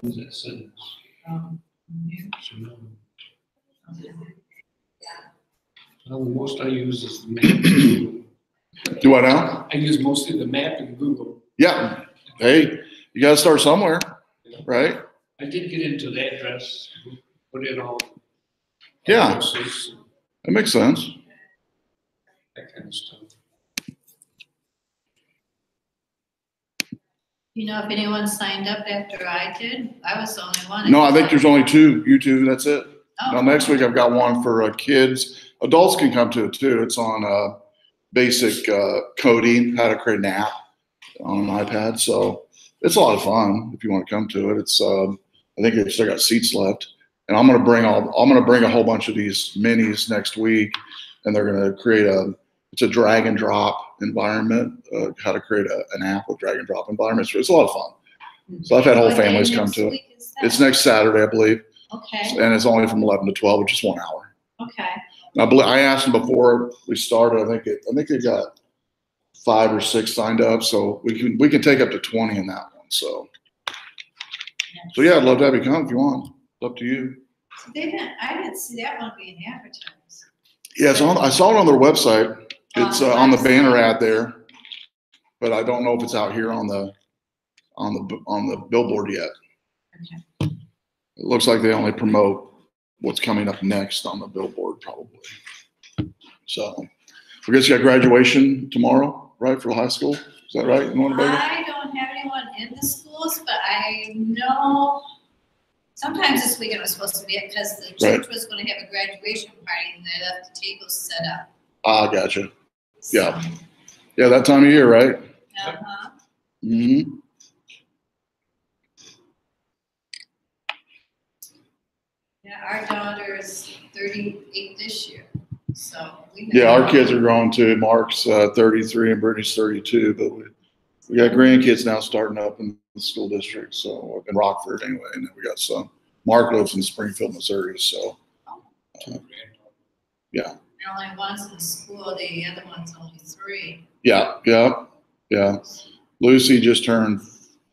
What is that sentence? Well, the most I use is the map in Google. Do what now? I use mostly the map in Google. Yeah. Hey, you got to start somewhere, right? I did get into the address, put in all Yeah. addresses, That makes sense. that kind of stuff. You know if anyone signed up after I did? I was the only one. No, I think there's only two. You two, that's it. Oh. Now, next week I've got one for kids. Adults can come to it too. It's on basic coding, how to create an app on an iPad. So it's a lot of fun if you want to come to it. It's I think they've still got seats left, and I'm gonna bring a whole bunch of these minis next week, and they're gonna create it's a drag and drop environment, how to create an app with drag and drop environments. It's a lot of fun. So I've had whole families come to it. It's next Saturday, I believe. Okay. And it's only from 11 to 12, which is 1 hour. Okay. I asked them before we started. I think they got 5 or 6 signed up, so we can take up to 20 in that one. So yeah, I'd love to have you come if you want. It's up to you. So I didn't see that one being advertised. Yeah, I saw it on their website. It's on the banner ad there, but I don't know if it's out here on the billboard yet. Okay. It looks like they only promote what's coming up next on the billboard, probably. So, I guess you got graduation tomorrow, right, for high school? Is that right in Winnebago? I don't have anyone in the schools, but I know sometimes this weekend was supposed to be it because the church was going to have a graduation party and they left the tables set up. Ah, gotcha. Yeah. Yeah, that time of year, right? Uh-huh. Mm-hmm. Yeah, our daughter is 38 this year, so our kids are growing too. Mark's 33 and Brittany's 32, but we got grandkids now starting up in the school district, so in Rockford anyway, and then we got some. Mark lives in Springfield, Missouri, so yeah. Only one's in school, the other one's only 3. Yeah. Lucy just turned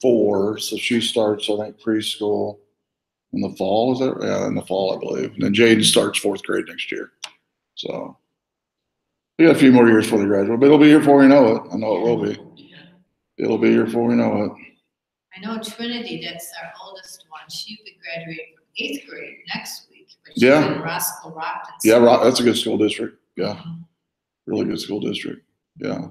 4, so she starts, I think, preschool in the fall. Is that? Yeah, in the fall, I believe. And then Jaden starts 4th grade next year. So we got a few more years before they graduate, but it'll be here before we know it. I know it will be. It'll be here before we know it. I know Trinity, that's our oldest one. She would graduate from 8th grade next week. But she's in Roscoe Rockton. Yeah, that's a good school district. Yeah. Really good school district. Yeah.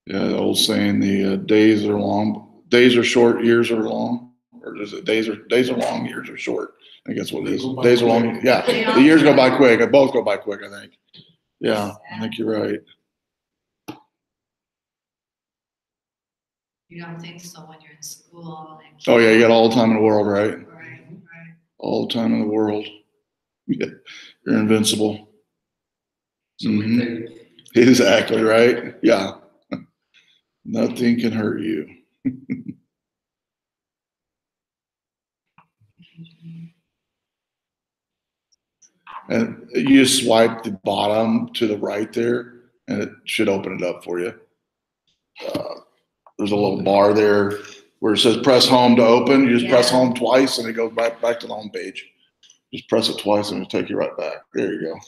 The old saying, the days are long, days are short, years are long. Or is it days are long, years are short? I think that's what it is. Days are long. Yeah. The years go by quick. They both go by quick, I think. Yeah, I think you're right. You don't think so when you're in school? Oh yeah, you got all the time in the world, right? Right. All the time in the world. Yeah. You're invincible. Mm-hmm. Exactly, right? Yeah. Nothing can hurt you. And you just swipe the bottom to the right there, and it should open it up for you. There's a little bar there where it says press home to open. You just press home twice, and it goes back to the home page. Just press it twice, and it'll take you right back. There you go.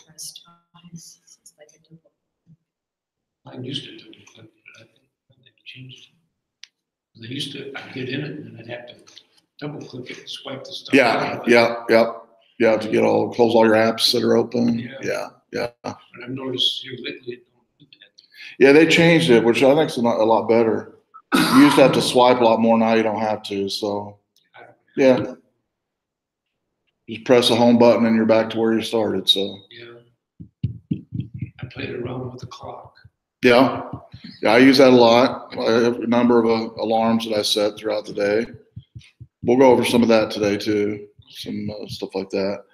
I used to do it, but I think they've changed it. They used to, I'd get in it, and then I'd have to double click it and swipe the stuff. Yeah, to close all your apps that are open. Yeah. And I've noticed here lately, don't do that. Yeah, they changed it, which I think is a lot better. You used to have to swipe a lot more. Now you don't have to. So, yeah. Just press the home button and you're back to where you started. So, yeah. I played around with the clock. Yeah, I use that a lot. I have a number of alarms that I set throughout the day. We'll go over some of that today too. Some stuff like that.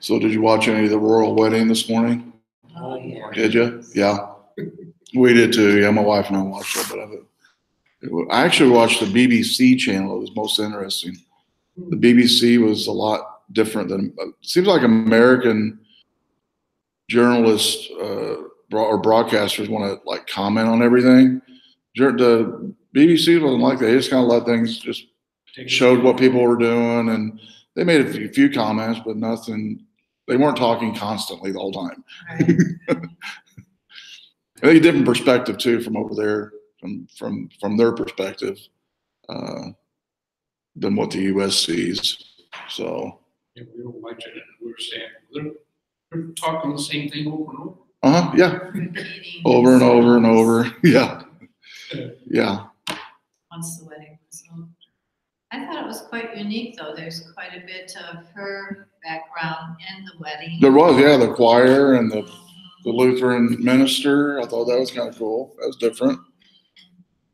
So did you watch any of the royal wedding this morning? Oh, yeah. Did you? Yeah. We did too. Yeah, my wife and I watched a little bit of it. I actually watched the BBC channel. It was most interesting. The BBC was a lot different than, seems like American journalists or broadcasters want to like comment on everything. The BBC wasn't like that. They just kind of let things just showed what people were doing, and they made a few comments, but nothing. They weren't talking constantly the whole time. Right. I think a different perspective too from over there, from their perspective, than what the U.S. sees. So. Yeah, we were watching it, and we were saying, they're talking the same thing over and over. Yeah. Repeating. Over and over and over. Yeah. Yeah. Once the wedding was over. I thought it was quite unique, though. There's quite a bit of her background in the wedding. There was, yeah, the choir and the Mhm. Lutheran minister. I thought that was kind of cool. That was different.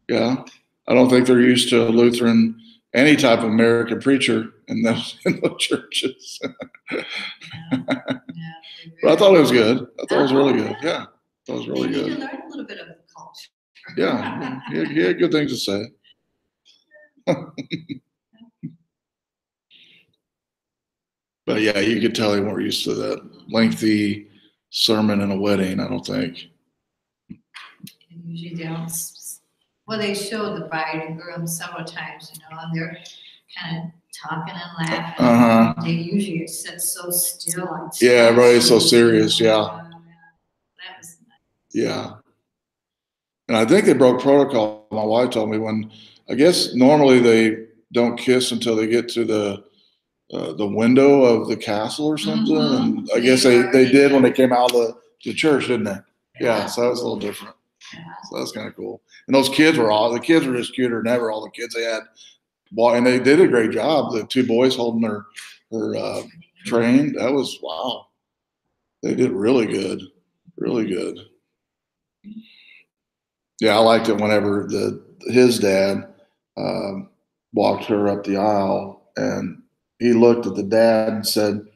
Yeah. I don't think they're used to Lutheran, any type of American preacher in those churches. Yeah. But I thought it was good. I thought it was really good. Yeah. I thought it was really They need good. to learn a little bit of the culture. Yeah. He had good things to say. But yeah, you could tell they weren't used to that lengthy sermon in a wedding, I don't think. Usually they don't. Well, they showed the bride and groom several times, and they're kind of talking and laughing. Uh-huh. They usually sit so still. And Yeah, everybody's so serious, yeah. That was nice. Yeah. And I think they broke protocol. My wife told me when, I guess normally they don't kiss until they get to the window of the castle or something. Mhm. And I guess they did when they came out of the church, didn't they? Yeah, so that was a little different. Yeah. So that's kind of cool. And those kids were just cuter than ever. All the kids they had, and they did a great job. The two boys holding her train. That was wow. They did really good, really good. Yeah, I liked it whenever his dad walked her up the aisle, and he looked at the dad and said,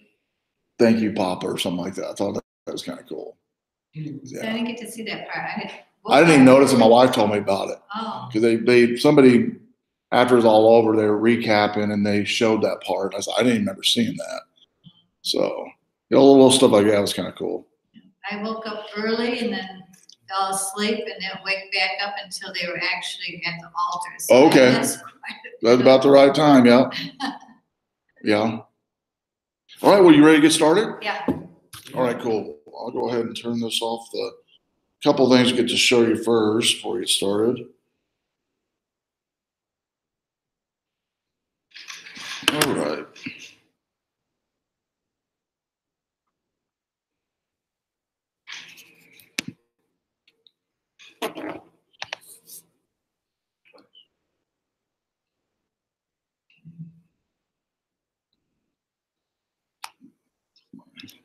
"Thank you, Papa," or something like that. I thought that was kind of cool. So I Yeah. didn't get to see that part. I didn't even notice it. My wife told me about it Oh. because somebody after it was all over, they were recapping and they showed that part. I said, I didn't even remember seeing that. So little stuff like that was kind of cool. I woke up early and then fell asleep and didn't wake back up until they were actually at the altar. So Okay. That's about the right time. Yeah. Yeah. All right. Well, you ready to get started? Yeah. All right, cool. I'll go ahead and turn this off. The couple things I get to show you first before we get started. All right.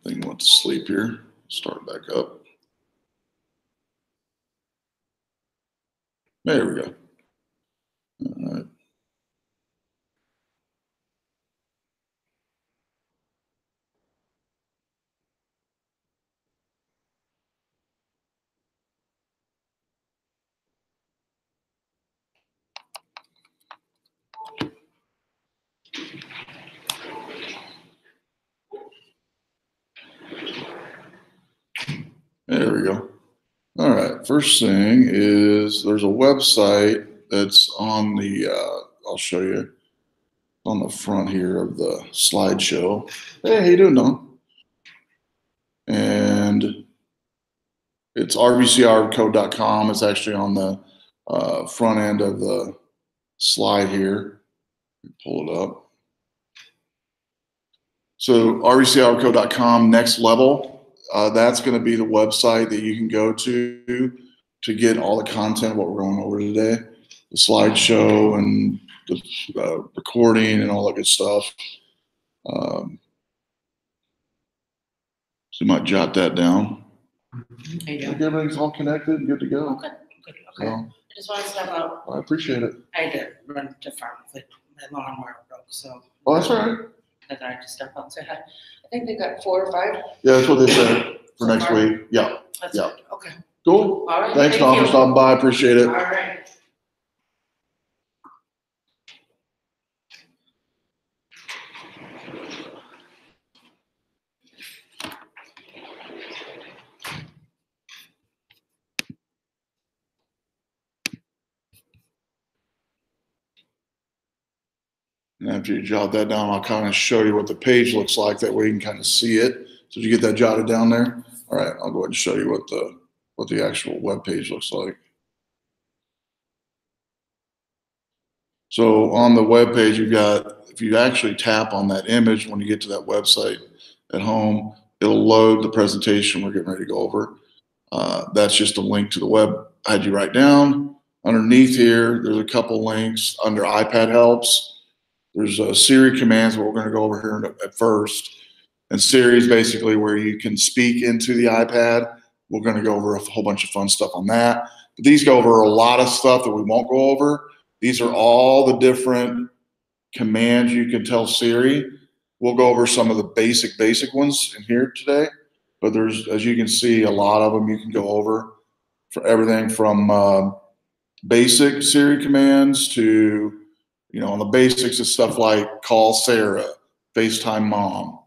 Thing went to sleep here. Start back up. There we go. All right. There we go. All right. First thing is there's a website that's on the, I'll show you on the front here of the slideshow. Hey, how you doing, Don? And it's rvcrcode.com. It's actually on the front end of the slide here. Pull it up. So rvcrcode.com, next level. That's going to be the website that you can go to get all the content of what we're going over today, the slideshow and the recording and all that good stuff. So you might jot that down. How you I think doing? everything's all connected and good to Oh, go. good, good, okay. So I just want to step out. I appreciate it. I had to run to pharmacy. My lawnmower broke, so Oh, that's all right. I thought I'd just step out and say hi. I think they got 4 or 5. Yeah, that's what they said. for next far? week. Yeah. That's Yeah. good. Okay. Cool. All right. Thanks, thank Tom, you. for stopping by. Appreciate it. All right. And after you jot that down, I'll kind of show you what the page looks like. That way you can kind of see it. So did you get that jotted down there? All right, I'll go ahead and show you what the actual web page looks like. So on the web page, you've got, if you actually tap on that image when you get to that website at home, it'll load the presentation we're getting ready to go over. That's just a link to the web. I had you write down. Underneath here, there's a couple links under iPad helps. There's a Siri commands, what we're going to go over here at first. And Siri is basically where you can speak into the iPad. We're going to go over a whole bunch of fun stuff on that. But these go over a lot of stuff that we won't go over. These are all the different commands you can tell Siri. We'll go over some of the basic ones in here today. But there's, as you can see, a lot of them you can go over for everything from basic Siri commands to, on the basics of stuff like call Sarah, FaceTime mom,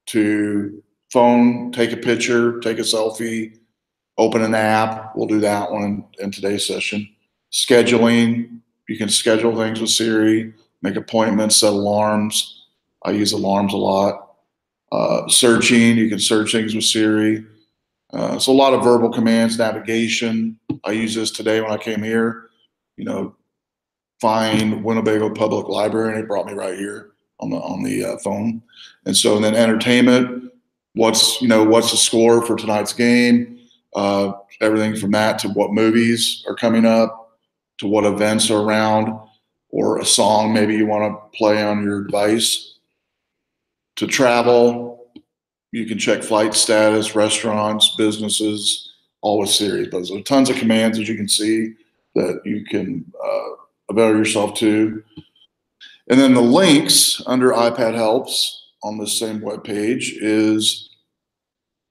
to phone, take a picture, take a selfie, open an app. We'll do that one in today's session. Scheduling, you can schedule things with Siri, make appointments, set alarms. I use alarms a lot. Searching, you can search things with Siri. So a lot of verbal commands, navigation. I use this today when I came here, find Winnebago Public Library, and it brought me right here on the phone. And so then entertainment, what's the score for tonight's game? Everything from that to what movies are coming up, to what events are around, or a song maybe you want to play on your device. To travel, you can check flight status, restaurants, businesses, all with Siri. But there's tons of commands, as you can see, that you can avail yourself to. And then the links under iPad Helps on this same web page is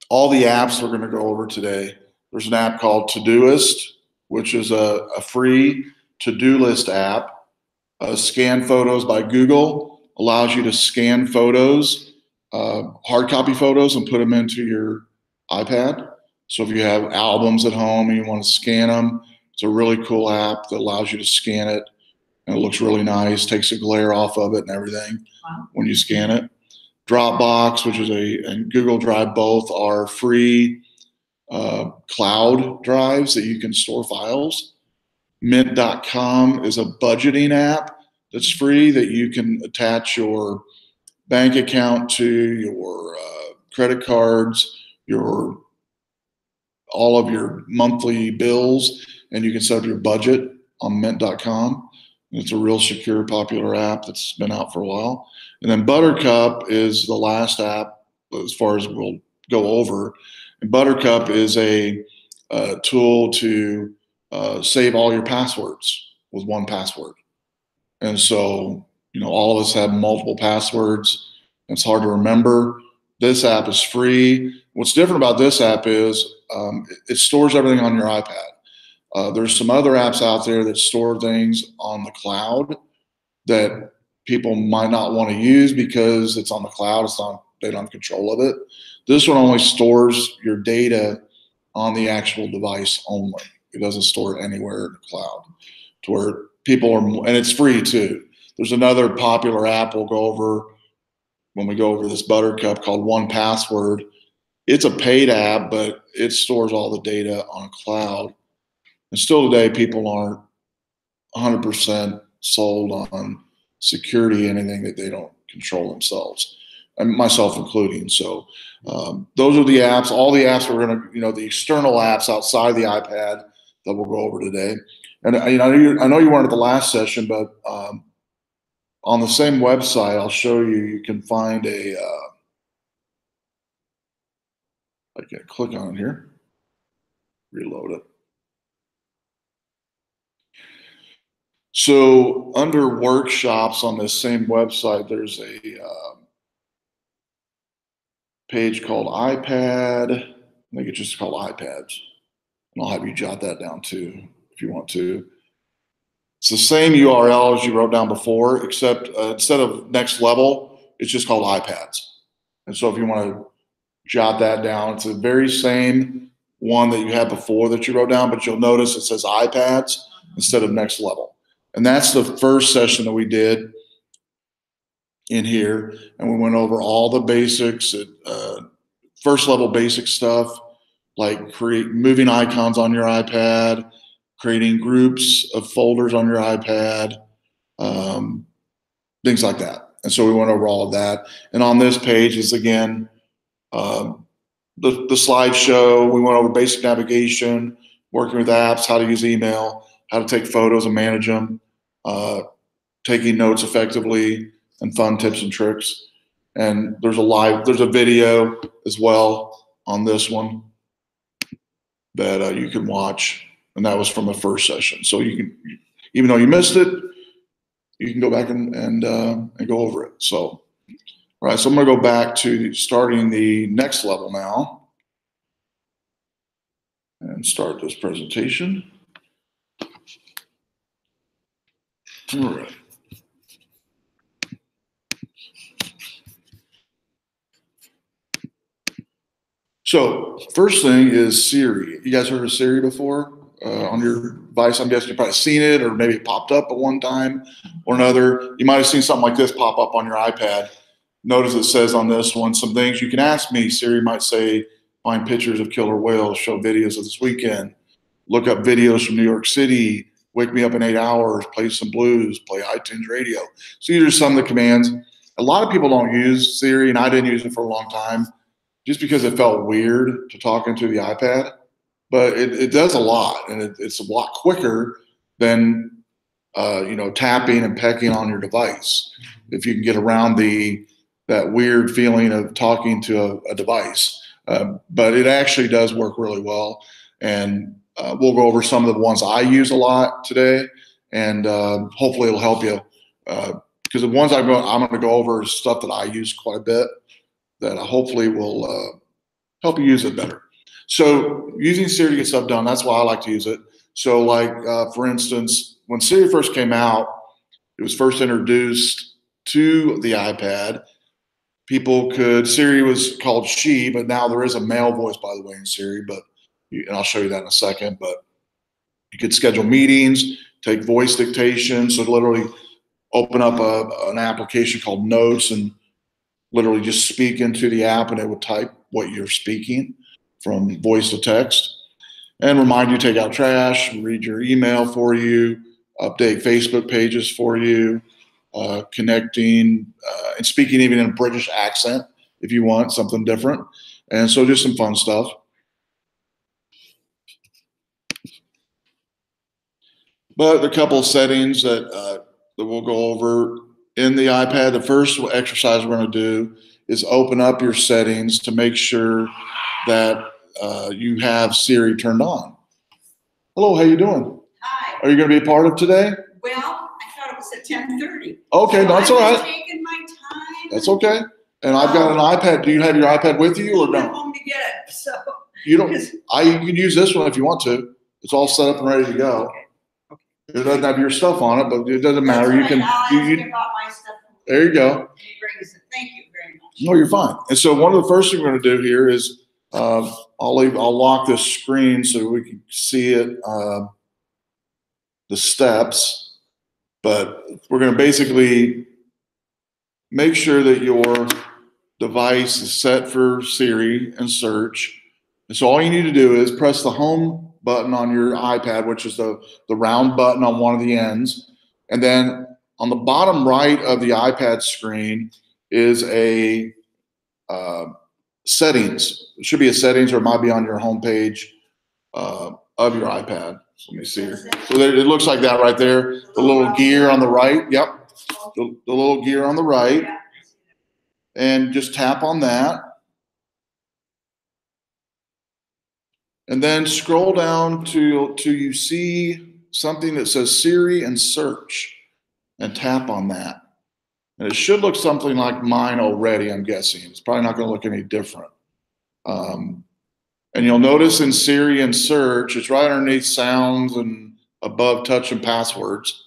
all the apps we're going to go over today. There's an app called Todoist, which is a free to-do list app. Scan Photos by Google allows you to scan photos, hard copy photos, and put them into your iPad. So if you have albums at home and you want to scan them, it's a really cool app that allows you to scan it. And it looks really nice, takes the glare off of it and everything when you scan it. Dropbox, which is and Google Drive, both are free cloud drives that you can store files. Mint.com is a budgeting app that's free that you can attach your bank account to, your credit cards, all of your monthly bills, and you can set up your budget on Mint.com. It's a real secure, popular app that's been out for a while. And then Buttercup is the last app as far as we'll go over. And Buttercup is a tool to save all your passwords with one password. And so, all of us have multiple passwords. It's hard to remember. This app is free. What's different about this app is it stores everything on your iPad. There's some other apps out there that store things on the cloud that people might not want to use because it's on the cloud. They don't have control of it. This one only stores your data on the actual device only. It doesn't store it anywhere in the cloud to where people are, and it's free too. There's another popular app we'll go over when we go over this Buttercup called 1Password. It's a paid app, but it stores all the data on a cloud. And still today, people aren't 100% sold on security, anything that they don't control themselves, and myself including. So those are the apps, all the apps we're going to, the external apps outside the iPad that we'll go over today. And I know you weren't at the last session, but on the same website, I'll show you can find I can click on it here, reload it. So under workshops on this same website, there's a page called iPad. I think it's just called iPads. And I'll have you jot that down too, if you want to. It's the same URL as you wrote down before, except instead of next level, it's just called iPads. And so if you want to jot that down, it's the very same one that you had before that you wrote down, but you'll notice it says iPads instead of next level. And that's the first session that we did in here. And we went over all the basics, first level basic stuff, like moving icons on your iPad, creating groups of folders on your iPad, things like that. And so we went over all of that. And on this page is, again, the slideshow. We went over basic navigation, working with apps, how to use email, how to take photos and manage them, taking notes effectively, and fun tips and tricks. And there's a video as well on this one that you can watch. And that was from the first session. So you can, even though you missed it, you can go back and go over it. So, all right, so I'm gonna go back to starting the next level now and start this presentation. All right. So first thing is Siri. You guys heard of Siri before on your device? I'm guessing you've probably seen it, or maybe it popped up at one time or another. You might have seen something like this pop up on your iPad. Notice it says on this one, some things you can ask me. Siri might say, find pictures of killer whales, show videos of this weekend, look up videos from New York City, wake me up in 8 hours, play some blues, play iTunes radio. So these are some of the commands. A lot of people don't use Siri, and I didn't use it for a long time, just because it felt weird to talk into the iPad. But it does a lot, and it's a lot quicker than tapping and pecking on your device. If you can get around that weird feeling of talking to a device. But it actually does work really well. And we'll go over some of the ones I use a lot today, and hopefully it'll help you. Because the ones I'm going to go over is stuff that I use quite a bit that hopefully will help you use it better. So using Siri to get stuff done, that's why I like to use it. So like, for instance, when Siri first came out, it was first introduced to the iPad. Siri was called she, but now there is a male voice, by the way, in Siri, and I'll show you that in a second, but you could schedule meetings, take voice dictation. So literally open up an application called Notes and literally just speak into the app, and it would type what you're speaking from voice to text, and remind you to take out trash, read your email for you, update Facebook pages for you, connecting and speaking even in a British accent if you want something different. And so just some fun stuff. But there are a couple of settings that we'll go over in the iPad. The first exercise we're going to do is open up your settings to make sure that you have Siri turned on. Hello, how you doing? Hi. Are you going to be a part of today? Well, I thought it was at 10:30. Okay, that's all I right. was taking my time. That's okay. And I've got an iPad. Do you have your iPad with you or I went no? home to get it, so. You don't. You can use this one if you want to. It's all set up and ready to go. Okay. It doesn't have your stuff on it, but it doesn't matter. That's You can. right. I'll ask you about my stuff. There you go. He brings it. Thank you very much. No, you're fine. And so one of the first things we're going to do here is I'll lock this screen so we can see it, the steps. But we're going to basically make sure that your device is set for Siri and search. And so all you need to do is press the home button on your iPad, which is the round button on one of the ends. And then on the bottom right of the iPad screen is a settings. It should be a settings, or it might be on your home page of your iPad. Let me see here. So there, it looks like that right there. The little gear on the right. Yep. The little gear on the right. And just tap on that. And then scroll down till you see something that says Siri and search, and tap on that. And it should look something like mine already, I'm guessing. It's probably not going to look any different. And you'll notice in Siri and search, it's right underneath sounds and above touch and passwords.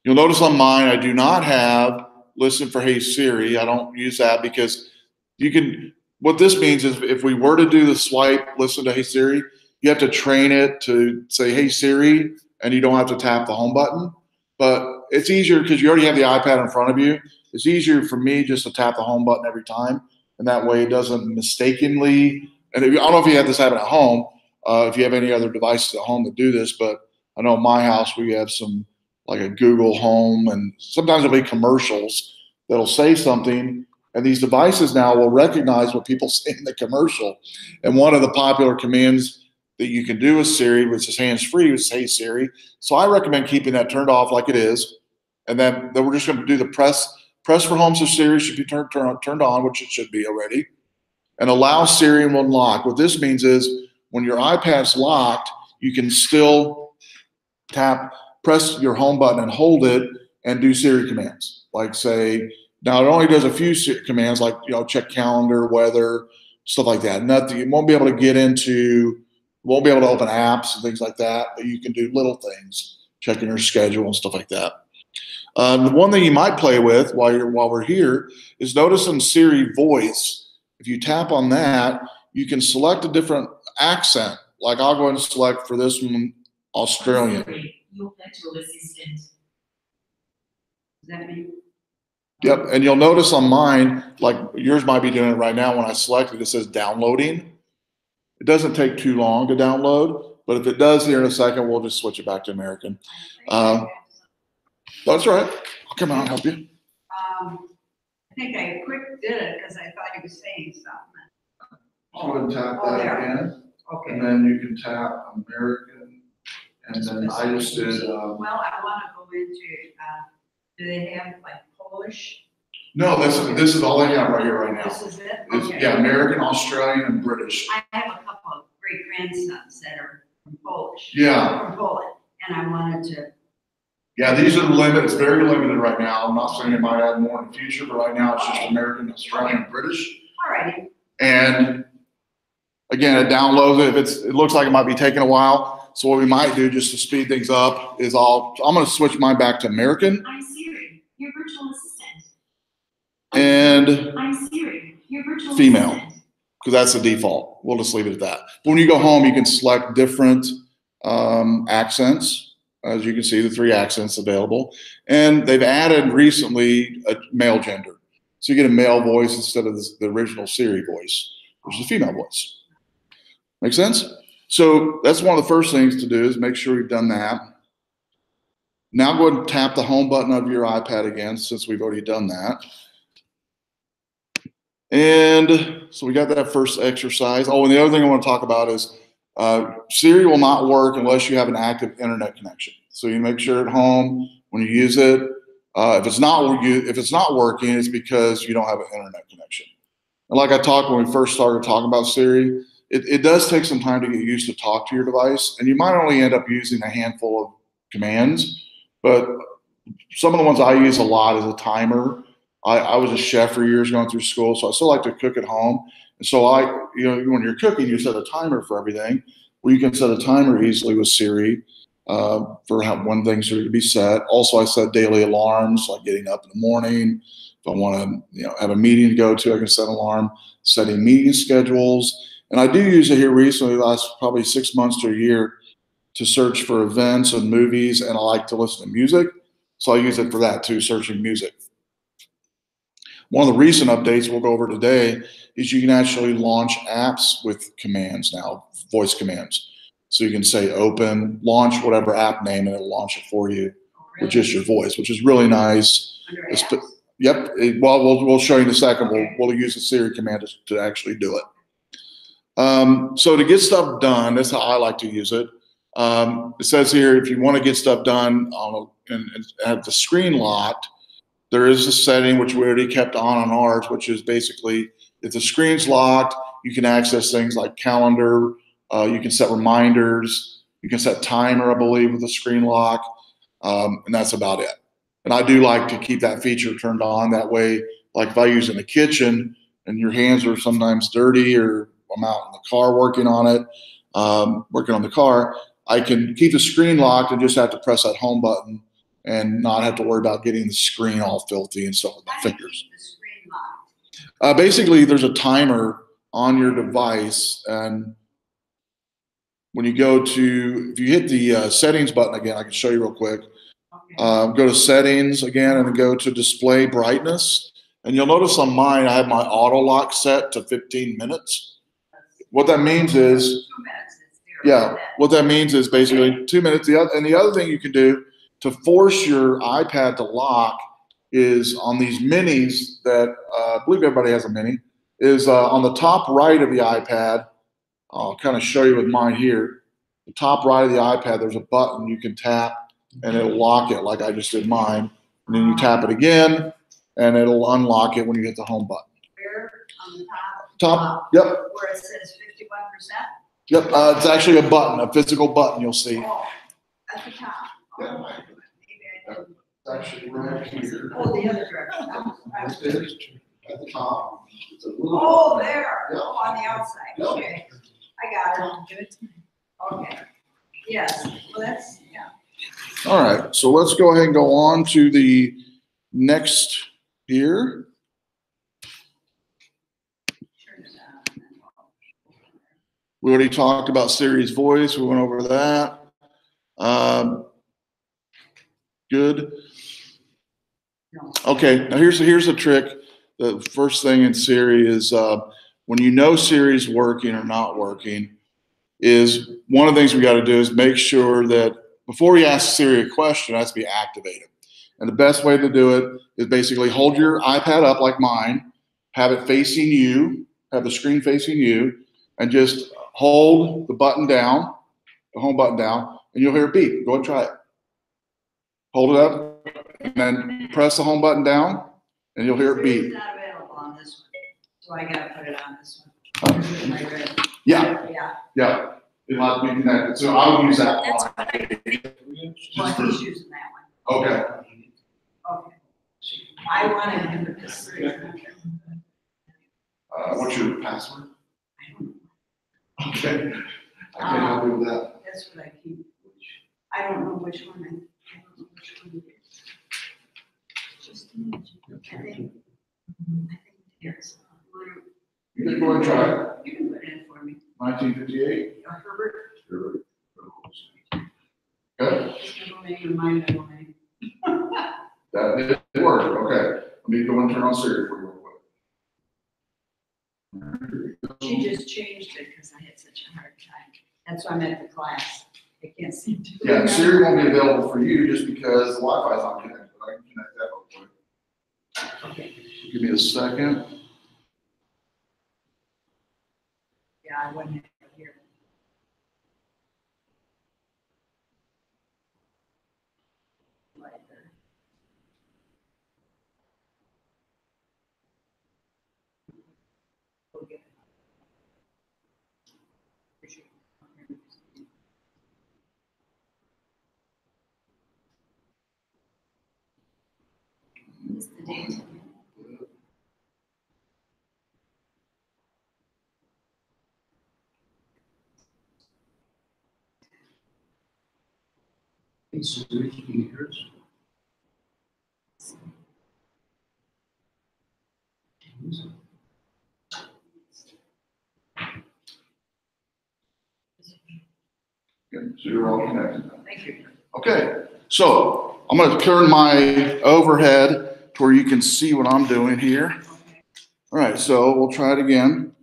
You'll notice on mine, I do not have listen for Hey Siri. I don't use that because you can, what this means is if we were to do the swipe, listen to Hey Siri, you have to train it to say, Hey Siri, and you don't have to tap the home button. But it's easier because you already have the iPad in front of you. It's easier for me just to tap the home button every time. And that way it doesn't mistakenly, and I don't know if you have this happen at home, if you have any other devices at home that do this, but I know in my house we have some like a Google Home, and sometimes there'll be commercials that'll say something, and these devices now will recognize what people say in the commercial. And one of the popular commands that you can do with Siri, which is hands-free, is Hey Siri. So I recommend keeping that turned off like it is, and then we're just going to do the press for home, so Siri should be turned on, which it should be already, and allow Siri and unlock. What this means is when your iPad's locked, you can still press your home button and hold it and do Siri commands. Like say, now it only does a few commands like, check calendar, weather, stuff like that. Nothing, you won't be able to get into, won't be able to open apps and things like that, but you can do little things, checking your schedule and stuff like that. The one thing you might play with while we're here is notice in Siri voice, if you tap on that, you can select a different accent. Like I'll go ahead and select for this one, Australian. Your virtual assistant. Does that mean? Yep, and you'll notice on mine, like yours might be doing it right now when I select it, it says downloading. It doesn't take too long to download, but if it does here in a second, we'll just switch it back to American. That's right. I'll come out and help you. I think I quick did it because I thought he was saying something. I'll go and tap Oh, that there. again, Okay. and then you can tap American, and then I just did. Well, I want to go into, do they have like Polish? No, this is all I have right here right now. This is it? It's, Okay. yeah, American, Australian, and British. I have a couple of great grandsons that are from Polish. Yeah. From Poland, and I wanted to. Yeah, these are limited. It's very limited right now. I'm not saying it might add more in the future, but right now it's just American, Australian, and British. All righty. And again, it downloads it. If it looks like it might be taking a while. So what we might do just to speed things up is I'm going to switch mine back to American. I'm Siri, your virtual assistant. And I'm Siri, your virtual female, assistant. because that's the default. We'll just leave it at that. When you go home, you can select different accents. As you can see, the 3 accents available. And they've added recently a male gender. So you get a male voice instead of the original Siri voice, which is a female voice. Make sense? So that's one of the first things to do is make sure you've done that. Now go ahead and tap the home button of your iPad again, since we've already done that. And so we got that first exercise. Oh, and the other thing I want to talk about is Siri will not work unless you have an active internet connection. So you make sure at home when you use it, if it's not working, it's because you don't have an internet connection. And like I talked when we first started talking about Siri, it does take some time to get used to talk to your device, and you might only end up using a handful of commands. But some of the ones I use a lot is a timer. I was a chef for years going through school, so I still like to cook at home. And so when you're cooking, you set a timer for everything. Well, you can set a timer easily with Siri for when things are to be set. Also, I set daily alarms, like getting up in the morning. If I want to, have a meeting to go to, I can set an alarm, setting meeting schedules. And I do use it here recently, the last probably 6 months to a year, to search for events and movies, and I like to listen to music. So I use it for that too, searching music. One of the recent updates we'll go over today is you can actually launch apps with commands now, voice commands. So you can say open, launch whatever app name, and it'll launch it for you with just your voice, which is really nice. Yep. We'll show you in a second. We'll use the Siri command to actually do it. So to get stuff done, that's how I like to use it. It says here, if you want to get stuff done and have the screen locked, there is a setting which we already kept on ours, which is basically if the screen's locked, you can access things like calendar. You can set reminders. You can set timer, I believe, with the screen lock. And that's about it. And I do like to keep that feature turned on. That way, like if I use it in the kitchen and your hands are sometimes dirty or I'm out in the car working on it, working on the car, I can keep the screen locked and just have to press that home button and not have to worry about getting the screen all filthy and stuff with my How do you fingers. keep the screen locked? Basically, there's a timer on your device, and when you go to, if you hit the settings button again, I can show you real quick. Okay. Go to settings again and then go to display brightness. And you'll notice on mine, I have my auto lock set to 15 minutes. What that means is, 2 minutes, it's zero. yeah, what that means is basically 2 minutes. And the other thing you can do to force your iPad to lock is on these minis that I believe everybody has a mini, is on the top right of the iPad. I'll kind of show you with mine here. The top right of the iPad, there's a button you can tap and it'll lock it like I just did mine. And then you tap it again and it'll unlock it when you hit the home button. Where on the top? Top, yep, Where it says 51%? yep. It's actually a button, a physical button you'll see. Oh, at the top. Yeah. Oh, maybe I didn't. It's actually right here. Oh, the other direction. At the top. It's a little Oh, there. Yep. Oh, on the outside. Yep. Okay. I got it. Okay. Yes. Well, that's, yeah. All right, so let's go ahead and go on to the next here. Turn it on. We already talked about Siri's voice. We went over that. Good. Okay, now here's the trick. The first thing in Siri is when you know Siri's working or not working, is one of the things we got to do is make sure that before you ask Siri a question, it has to be activated. And the best way to do it is basically hold your iPad up like mine, have it facing you, have the screen facing you, and just hold the button down, the home button down, and you'll hear a beep. Go ahead and try it. Hold it up, and then press the home button down, and you'll hear it beep. It's not available on this one. So I gotta put it on this one. Am I ready? Yeah, Yeah. yeah. It'll have to be connected. So I would use that one. Well, he's using that one. Okay. Okay. I wanted him to just. What's your password? I don't know. Okay. I can't help you with that. That's what I keep. I don't know which one. I don't know which one it is. Just a minute. I think there's. You can go and try it. You can put it in for me. 1958. Herbert. Okay. His middle name and my middle name. That did work. Okay. Let me go and turn on Siri for you real quick. She just changed it because I had such a hard time. That's why I'm at the class. I can't seem to. Yeah, Siri won't be available for you just because the Wi-Fi is not connected. But I can connect that real quick. Okay. Give me a second. Yeah, I wouldn't have it here. Right there. Okay. It's the date. It's Siri, can you hear us? Okay, so you're all connected. Thank you. Okay, so I'm going to turn my overhead to where you can see what I'm doing here. All right, so we'll try it again.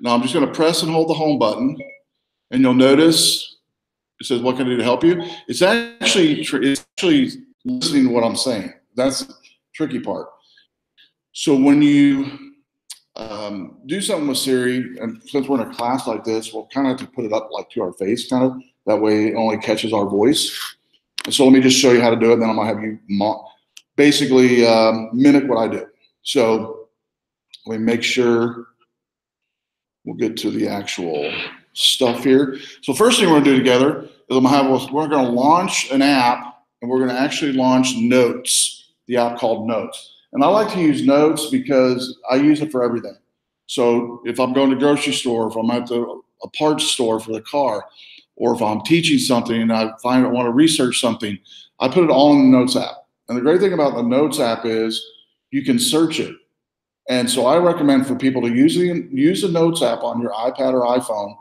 Now I'm just going to press and hold the home button, and you'll notice it says, "What can I do to help you?" It's actually listening to what I'm saying. That's the tricky part. So when you do something with Siri, and since we're in a class like this, we'll kind of have to put it up like to our face, kind of. That way it only catches our voice. And so let me just show you how to do it, then I'm going to have you basically mimic what I do. So let me make sure we'll get to the actual stuff here. So first thing we're going to do together is we're going to launch an app, and we're going to actually launch Notes, the app called Notes. And I like to use Notes because I use it for everything. So if I'm going to the grocery store, if I'm at a parts store for the car, or if I'm teaching something and I want to research something, I put it all in the Notes app. And the great thing about the Notes app is you can search it. And so I recommend for people to use the Notes app on your iPad or iPhone.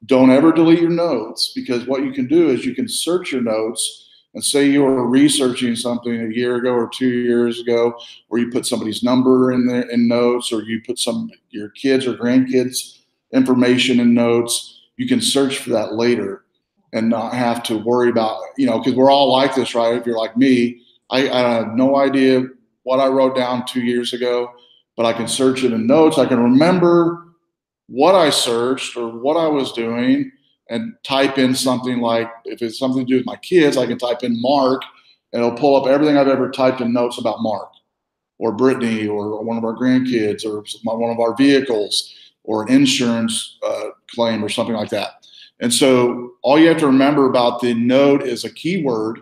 Don't ever delete your notes, because what you can do is you can search your notes and say you were researching something a year ago or 2 years ago, or you put somebody's number in there in notes, or you put your kids or grandkids information in notes. You can search for that later and not have to worry about, because we're all like this, right? If you're like me, I have no idea what I wrote down 2 years ago, but I can search it in notes. I can remember what I searched or what I was doing and type in something like, if it's something to do with my kids, I can type in Mark and it'll pull up everything I've ever typed in notes about Mark or Brittany or one of our grandkids or one of our vehicles or an insurance claim or something like that. And so all you have to remember about the note is a keyword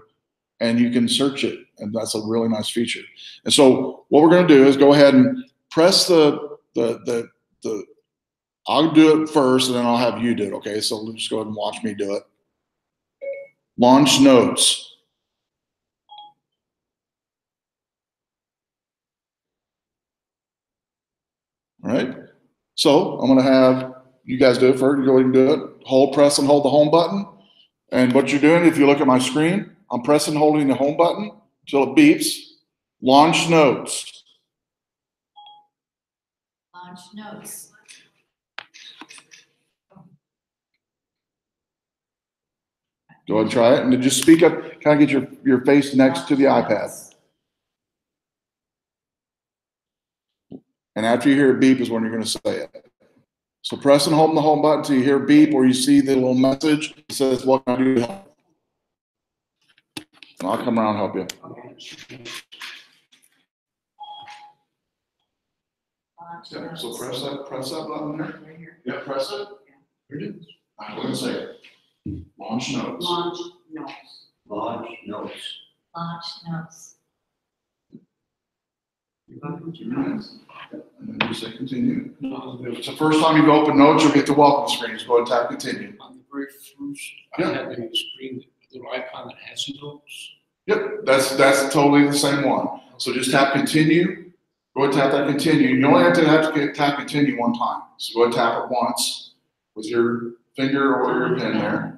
and you can search it. And that's a really nice feature. And so what we're going to do is go ahead and press I'll do it first, and then I'll have you do it, okay? So just go ahead and watch me do it. Launch Notes. All right? So I'm going to have you guys do it first. You go ahead and do it. Press and hold the home button. And what you're doing, if you look at my screen, I'm pressing and holding the home button until it beeps. Launch Notes. Launch Notes. Go ahead and try it. And then just speak up. Kind of get your face next to the iPad. And after you hear a beep is when you're going to say it. So press and hold the home button until you hear a beep or you see the little message that says, what can I do to help? And I'll come around and help you. Yeah, so press that button there. Right here. Yeah, press it. Here it is. I'm going to say it. Launch Notes. Launch Notes. Launch Notes. Launch Notes. And then you say continue. If it's the first time you open Notes, you'll get the welcome screen. Just go ahead and tap continue. On the very first, Yeah. I have in the screen, the little icon that has notes. Yep, that's totally the same one. So just tap continue. Go ahead and tap that continue. You only have to tap continue one time. So go ahead and tap it once with your finger or your pen there.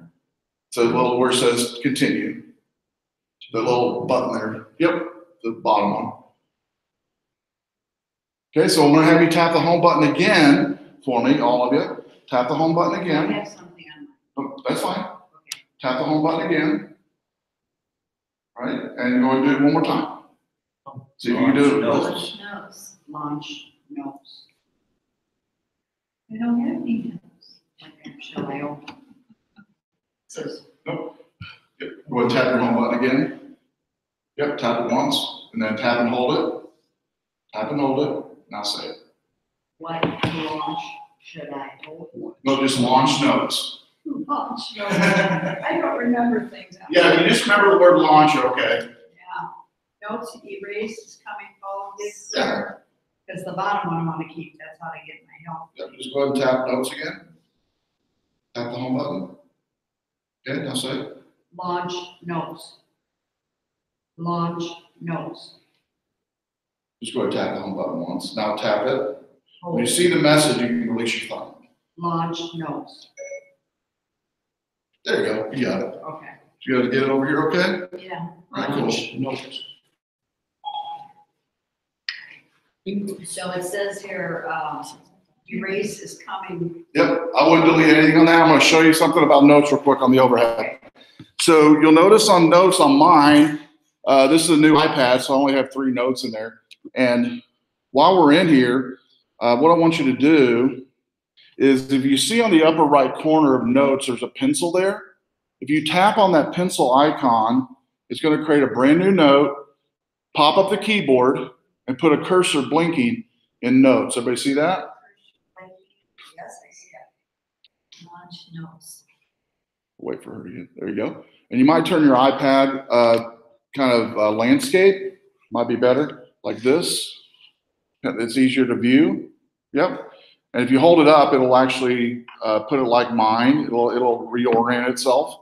So the little where it says continue. The little button there. Yep, the bottom one. Okay, so I'm going to have you tap the home button again for me, all of you. Tap the home button I again. have something on mine. Oh, that's fine. Okay. Tap the home button again. All right, and go and do it one more time. See if you can do it. Launch Notes. Launch Notes. We don't have any notes. Okay, shall I open? Says, Nope. Yep. Go and tap your home button again. Yep, tap it once, and then tap and hold it. Tap and hold it. Now say it. what launch should I hold? No, just launch Notes. Launch Notes. I don't remember things. Yeah, if you just remember the word launch, you're okay. Yeah. Notes erase is coming forward. Yeah. Because the bottom one I want to keep. That's how I get my help. Yep, just go ahead and tap Notes again. Tap the home button. Okay, now say it. Launch Notes. Launch Notes. Just go ahead and tap the home button once. Now tap it. When Hold. you see the message, you can release your thumb. Launch Notes. There you go. You got it. Okay. You guys get it over here okay? Yeah. All right, cool. Launch Notes. So it says here, erase is coming. Yep, I wouldn't delete anything on that. I'm going to show you something about Notes real quick on the overhead. So you'll notice on Notes on mine, this is a new iPad, so I only have 3 notes in there. And while we're in here, what I want you to do is if you see on the upper right corner of Notes, there's a pencil there. If you tap on that pencil icon, it's going to create a brand new note, pop up the keyboard, and put a cursor blinking in Notes. Everybody see that? Yes, I see it. Launch Notes. Wait for her to get, there you go. And you might turn your iPad kind of landscape, might be better, like this. It's easier to view. Yep. And if you hold it up, it'll actually put it like mine. It'll reorient itself.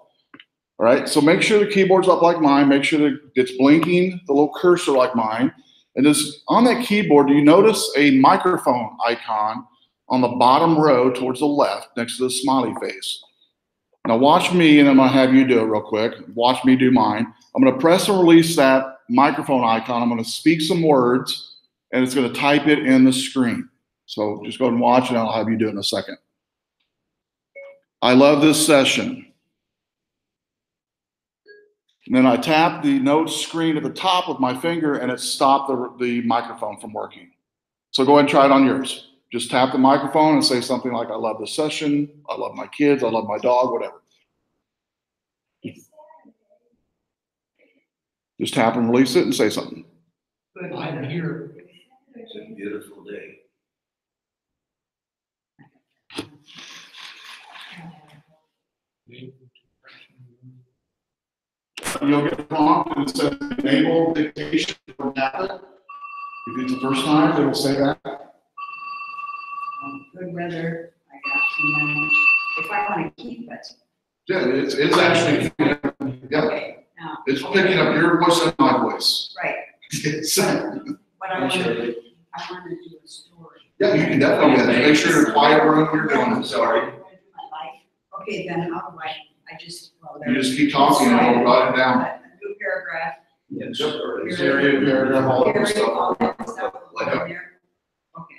All right, so make sure the keyboard's up like mine. Make sure that it's blinking, the little cursor like mine. And just on that keyboard, do you notice a microphone icon on the bottom row towards the left next to the smiley face? Now watch me, and I'm gonna have you do it real quick. Watch me do mine. I'm gonna press and release that microphone icon. I'm gonna speak some words, and it's gonna type it in the screen. So just go ahead and watch, and I'll have you do it in a second. I love this session. And then I tap the notes screen at the top with my finger, and it stopped the microphone from working. So go ahead and try it on yours. Just tap the microphone and say something like, I love this session, I love my kids, I love my dog, whatever. Just tap and release it and say something. I'm here. It's a beautiful day. You'll get a prompt and it says enable dictation from tablet. If it's the first time, it'll say that. Good weather, I got, and then if I want to keep it. Yeah, it's actually, yeah, Okay, now, it's picking up your voice and my voice. right, It's, but I want to do a story. yeah, you can definitely do that. Make sure you're quiet room you're doing it. Sorry. Okay, then how do I just, well, You just keep talking and it'll write it down. A new paragraph. Yes. Period, paragraph, all that Period, all stuff. that stuff Like over there. Okay.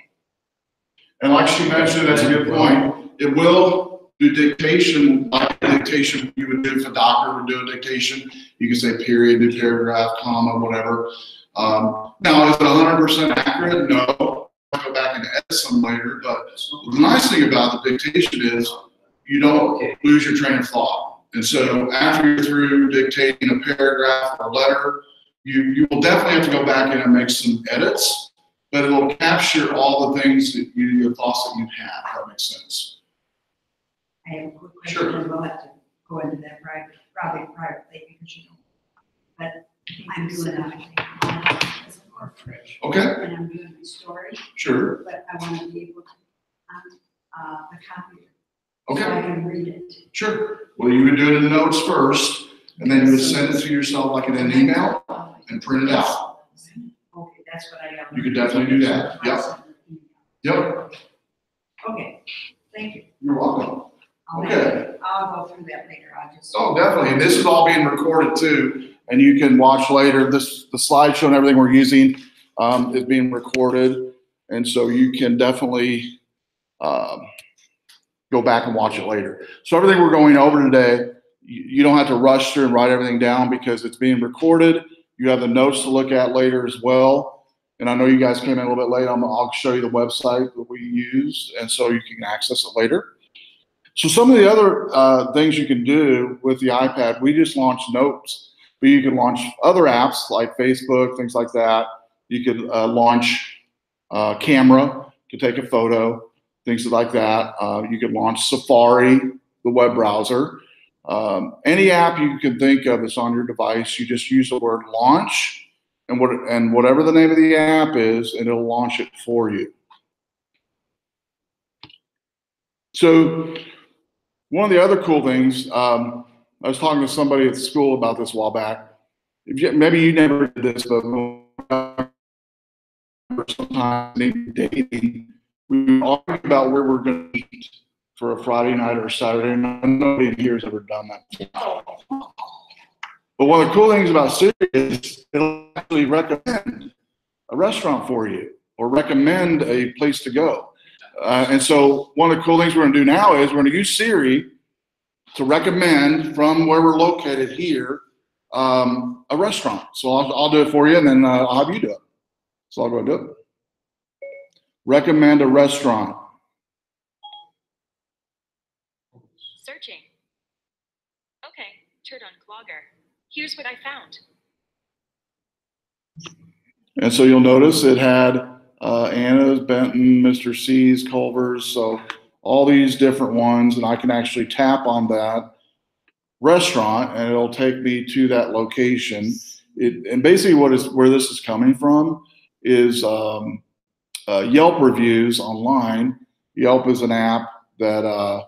And like she mentioned, that's a good point. It will do dictation, like dictation you would do if a doctor would do a dictation. You can say period, new paragraph, comma, whatever. Now, is it 100% accurate? No. I'll go back and edit some later. But the nice thing about the dictation is you don't lose your train of thought. And so after you're through dictating a paragraph or a letter, you will definitely have to go back in and make some edits, but it'll capture all the things that your thoughts that you've had, if that makes sense. I have a quick question, Sure. and we'll have to go into that probably privately, because you know, but I'm doing that. Okay, And I'm doing a story, sure. but I want to be able to, a copy. So Okay, I can read it. sure. Well, you would do it in the notes first, and then you would send it to yourself like in an email and print it out. Okay, that's what I got. You could definitely do that. Yep. Yep, Okay, thank you. you're welcome. Okay. I'll go through that later, I'll just. Oh, definitely. And this is all being recorded too, and you can watch later. The slideshow and everything we're using is being recorded, and so you can definitely go back and watch it later. So everything we're going over today, you don't have to rush through and write everything down because it's being recorded. You have the notes to look at later as well. And I know you guys came in a little bit late. I'll show you the website that we used, and so you can access it later. So some of the other things you can do with the iPad, we just launched Notes, but you can launch other apps like Facebook, things like that. You could launch Camera to take a photo, things like that. You could launch Safari, the web browser. Any app you can think of that's on your device, you just use the word launch and whatever the name of the app is, and it'll launch it for you. So one of the other cool things, I was talking to somebody at school about this a while back. Maybe you never did this, but sometimes maybe dating, we argue about where we're going to eat for a Friday night or a Saturday night. Nobody here has ever done that. But one of the cool things about Siri is it'll actually recommend a restaurant for you or recommend a place to go. And so one of the cool things we're going to do now is we're going to use Siri to recommend from where we're located here a restaurant. So I'll do it for you, and then I'll have you do it. So I'll go and do it. Recommend a restaurant. Searching. Okay, turn on Clogger. Here's what I found. And so you'll notice it had Anna's, Benton, Mr. C's, Culver's, so all these different ones, and I can actually tap on that restaurant and it'll take me to that location. And basically where this is coming from is Yelp reviews online. Yelp is an app that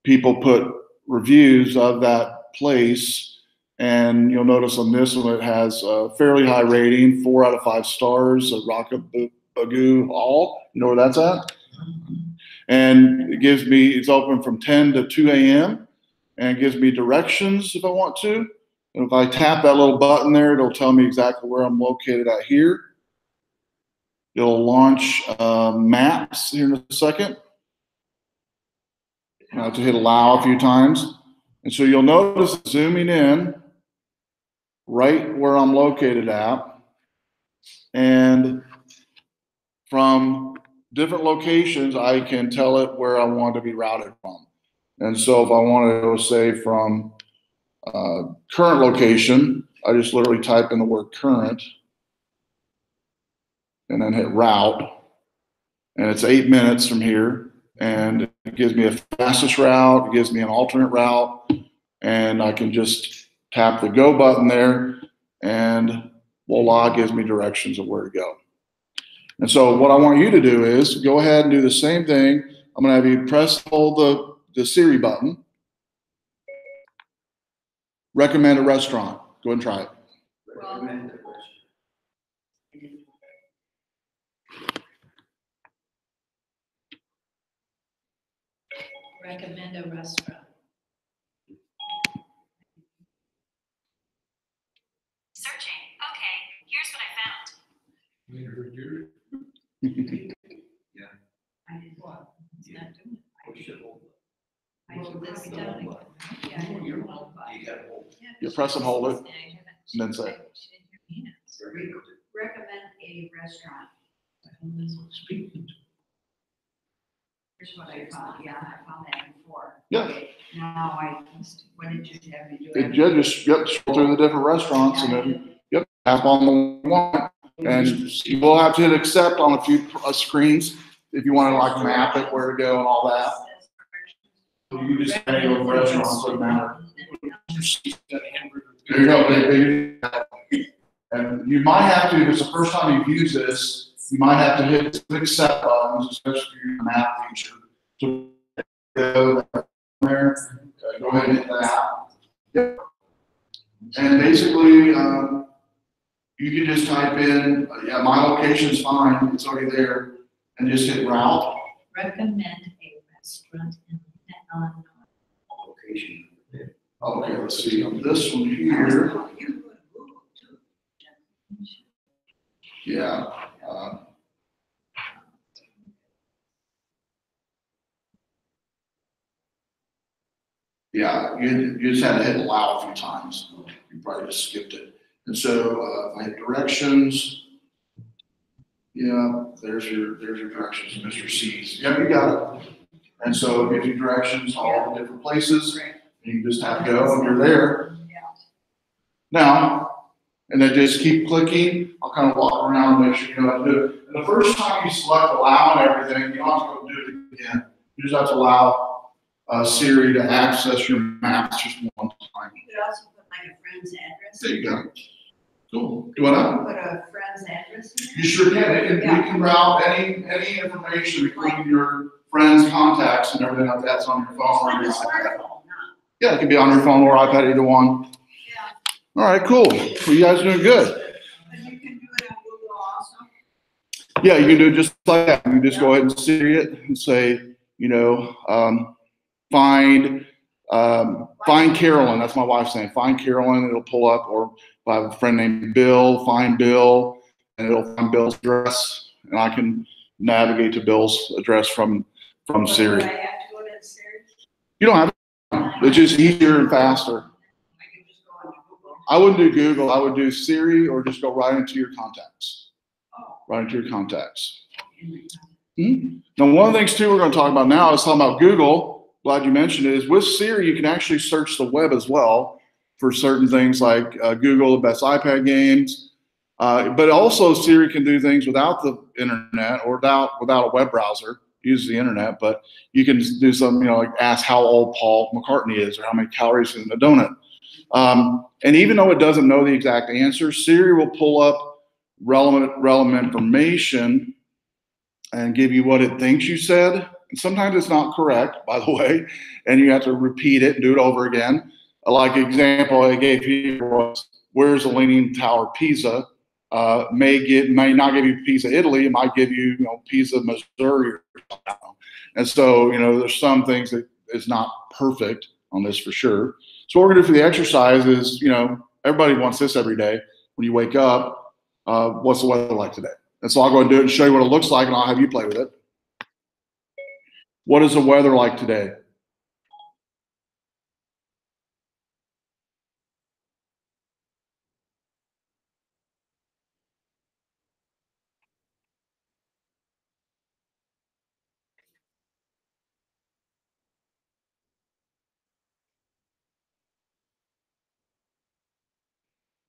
people put reviews of that place, and you'll notice on this one it has a fairly high rating, 4 out of 5 stars. Winnebago Hall, you know where that's at? And it gives me, it's open from 10 to 2 a.m. and it gives me directions if I want to. And if I tap that little button there, it'll tell me exactly where I'm located at here. It'll launch maps here in a second. I have to hit allow a few times. And so you'll notice zooming in right where I'm located at. And from different locations, I can tell it where I want to be routed from. And so if I want to go, say, from current location, I just literally type in the word current and then hit route. And it's 8 minutes from here. And it gives me a fastest route. It gives me an alternate route. And I can just tap the go button there. And voila, it gives me directions of where to go. And so what I want you to do is go ahead and do the same thing. I'm going to have you press hold the Siri button. Recommend a restaurant. Go ahead and try it. Recommend it. Recommend a restaurant. Searching. Okay, here's what I found. We heard your- I did what? It's not doing it. Push it over. I should this down again. Yeah, I didn't You know why. gotta hold. You press and hold it, and then say. Recommend a restaurant. Speaking. Here's what I found. Yeah, I found that before. Yeah. Okay, now what did you have me do? It just scroll through the different restaurants and then tap on the one. And you will have to hit accept on a few screens if you want to like map it, where to go and all that. You just kind of go to restaurants, doesn't matter. There you go. And you might have to, if it's the first time you've used this, you might have to hit the accept buttons, especially if you're in the map feature. So go there, go ahead and hit that. And basically, you can just type in, yeah, my location's fine, it's already there, and just hit route. Recommend a restaurant in Location. Okay, let's see, on this one here, yeah. Yeah, you just had to hit allow a few times. You probably just skipped it. And so I hit directions. Yeah, there's your directions, Mr. C's. Yeah, you got it. And so it gives you directions to all the different places. And you just have to go and you're there. Now, and then just keep clicking. I'll kind of walk around and make sure you know how to do it. And the first time you select allow and everything, you don't have to go do it again. You just have to allow Siri to access your maps just one time. You could also put like a friend's address. There you go. Cool. Do what? Put a friend's address in there. You sure can. You can route any information, including your friends' contacts and everything like that's on your phone or On your the iPad. smartphone, not. Yeah, it can be on your phone or iPad, either one. Yeah. All right, cool. Well, you guys are doing good. And you can do it on Google also. Yeah, you can do it just like that. You just go ahead and Siri it and say, you know, find Carolyn. That's my wife's name. Find Carolyn. It'll pull up. Or if I have a friend named Bill, find Bill, and it'll find Bill's address, and I can navigate to Bill's address from Siri. Do I have to go to the Siri? You don't have to. It's just easier and faster. I can just go on Google. I wouldn't do Google. I would do Siri or just go right into your contacts. Oh. Right into your contacts. Now, one of the things too we're going to talk about now is talking about Google. Glad you mentioned it. Is with Siri you can actually search the web as well for certain things like Google the best iPad games, but also Siri can do things without the internet or without a web browser. Use the internet, but you can do something, you know, like ask how old Paul McCartney is or how many calories in a donut. And even though it doesn't know the exact answer, Siri will pull up relevant information and give you what it thinks you said. And sometimes it's not correct, by the way, and you have to repeat it and do it over again. Like example I gave you was, where's the Leaning Tower, Pisa? May not give you Pisa, Italy. It might give you, Pisa, Missouri. And so, there's some things that is not perfect on this for sure. So what we're gonna do for the exercise is, everybody wants this every day. When you wake up, what's the weather like today? And so I'll go and do it and show you what it looks like, and I'll have you play with it. What is the weather like today?